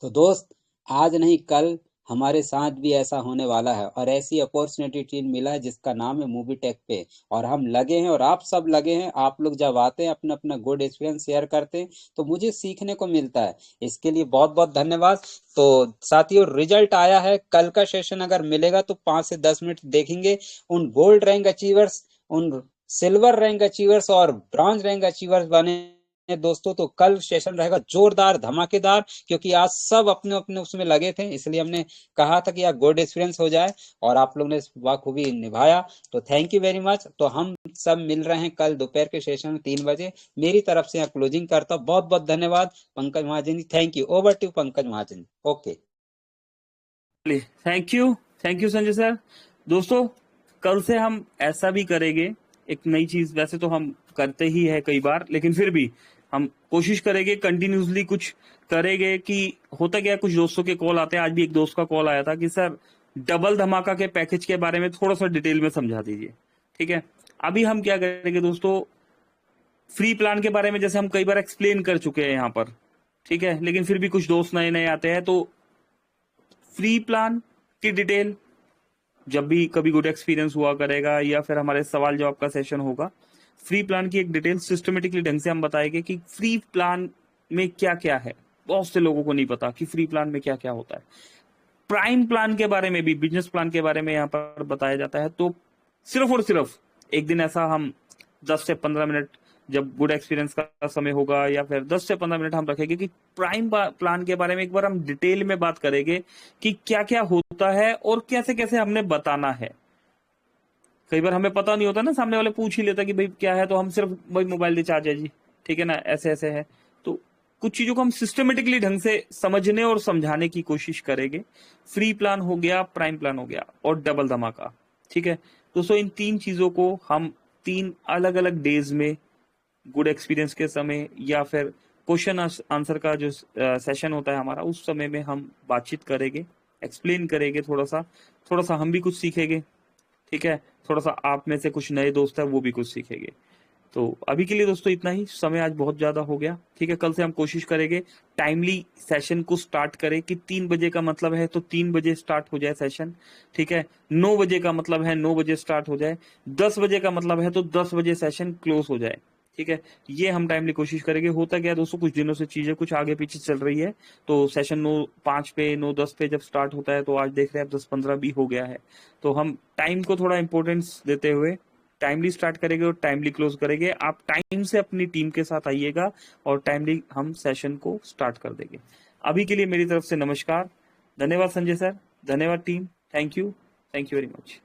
तो दोस्त आज नहीं कल हमारे साथ भी ऐसा होने वाला है, और ऐसी अपॉर्चुनिटी मिला है जिसका नाम है मूवी टेक पे, और हम लगे हैं और आप सब लगे हैं। आप लोग जब आते हैं अपना अपना गुड एक्सपीरियंस शेयर करते हैं तो मुझे सीखने को मिलता है, इसके लिए बहुत बहुत धन्यवाद। तो साथियों रिजल्ट आया है, कल का सेशन अगर मिलेगा तो 5 से 10 मिनट देखेंगे। उन गोल्ड रैंक अचीवर्स, उन सिल्वर रैंक अचीवर्स और ब्रॉन्ज रैंक अचीवर्स बने दोस्तों, तो कल सेशन रहेगा जोरदार धमाकेदार, क्योंकि आज सब अपने अपने उसमें लगे थे, इसलिए हमने कहा था कि यार गुड एक्सपीरियंस हो जाए, और आप लोग ने इस बखूबी निभाया। तो थैंक यू वेरी मच। तो हम सब मिल रहे हैं कल दोपहर के सेशन में 3 बजे। मेरी तरफ से यहाँ क्लोजिंग करता हूँ। बहुत बहुत धन्यवाद Pankaj Mahajan ji. Thank you. Over to Pankaj Mahajan ji. Okay, thank you Sanjay sir. दोस्तों, कल से हम ऐसा भी करेंगे, एक नई चीज, वैसे तो हम करते ही है कई बार, लेकिन फिर भी हम कोशिश करेंगे कंटिन्यूसली कुछ करेंगे। कि होता क्या है, कुछ दोस्तों के कॉल आते हैं। आज भी एक दोस्त का कॉल आया था कि सर डबल धमाका के पैकेज के बारे में थोड़ा सा डिटेल में समझा दीजिए। ठीक है, अभी हम क्या करेंगे दोस्तों, फ्री प्लान के बारे में जैसे हम कई बार एक्सप्लेन कर चुके हैं यहाँ पर, ठीक है, लेकिन फिर भी कुछ दोस्त नए नए आते हैं, तो फ्री प्लान की डिटेल जब भी कभी गुड एक्सपीरियंस हुआ करेगा या फिर हमारे सवाल जवाब का सेशन होगा, फ्री प्लान की एक डिटेल सिस्टमेटिकली ढंग से हम बताएंगे कि फ्री प्लान में क्या क्या है। बहुत से लोगों को नहीं पता कि फ्री प्लान में क्या क्या होता है। प्राइम प्लान के बारे में भी, बिजनेस प्लान के बारे में यहाँ पर बताया जाता है। तो सिर्फ और सिर्फ एक दिन ऐसा हम 10 से 15 मिनट, जब गुड एक्सपीरियंस का समय होगा, या फिर 10 से 15 मिनट हम रखेंगे कि प्राइम प्लान के बारे में एक बार हम डिटेल में बात करेंगे कि क्या क्या होता है और कैसे कैसे हमने बताना है। कई बार हमें पता नहीं होता ना, सामने वाले पूछ ही लेता कि भाई क्या है, तो हम सिर्फ भाई मोबाइल रिचार्ज है जी, ठीक है ना, ऐसे ऐसे है। तो कुछ चीजों को हम सिस्टमेटिकली ढंग से समझने और समझाने की कोशिश करेंगे। फ्री प्लान हो गया, प्राइम प्लान हो गया, और डबल धमाका। ठीक है दोस्तों, इन 3 चीजों को हम 3 अलग अलग डेज में, गुड एक्सपीरियंस के समय या फिर क्वेश्चन आंसर का जो सेशन होता है हमारा, उस समय में हम बातचीत करेंगे, एक्सप्लेन करेंगे, थोड़ा सा हम भी कुछ सीखेंगे। ठीक है, थोड़ा सा आप में से कुछ नए दोस्त है वो भी कुछ सीखेंगे। तो अभी के लिए दोस्तों इतना ही, समय आज बहुत ज्यादा हो गया। ठीक है, कल से हम कोशिश करेंगे टाइमली सेशन को स्टार्ट करें, कि 3 बजे का मतलब है तो 3 बजे स्टार्ट हो जाए सेशन। ठीक है, 9 बजे का मतलब है 9 बजे स्टार्ट हो जाए, 10 बजे का मतलब है तो 10 बजे सेशन क्लोज हो जाए। ठीक है, ये हम टाइमली कोशिश करेंगे। होता क्या है दोस्तों, कुछ दिनों से चीजें कुछ आगे पीछे चल रही है, तो सेशन 9:05 पे, 9:10 पे जब स्टार्ट होता है, तो आज देख रहे हैं 10:15 भी हो गया है। तो हम टाइम को थोड़ा इंपॉर्टेंस देते हुए टाइमली स्टार्ट करेंगे और टाइमली क्लोज करेंगे। आप टाइम से अपनी टीम के साथ आइएगा और टाइमली हम सेशन को स्टार्ट कर देंगे। अभी के लिए मेरी तरफ से नमस्कार। धन्यवाद संजय सर, धन्यवाद team, thank you very much.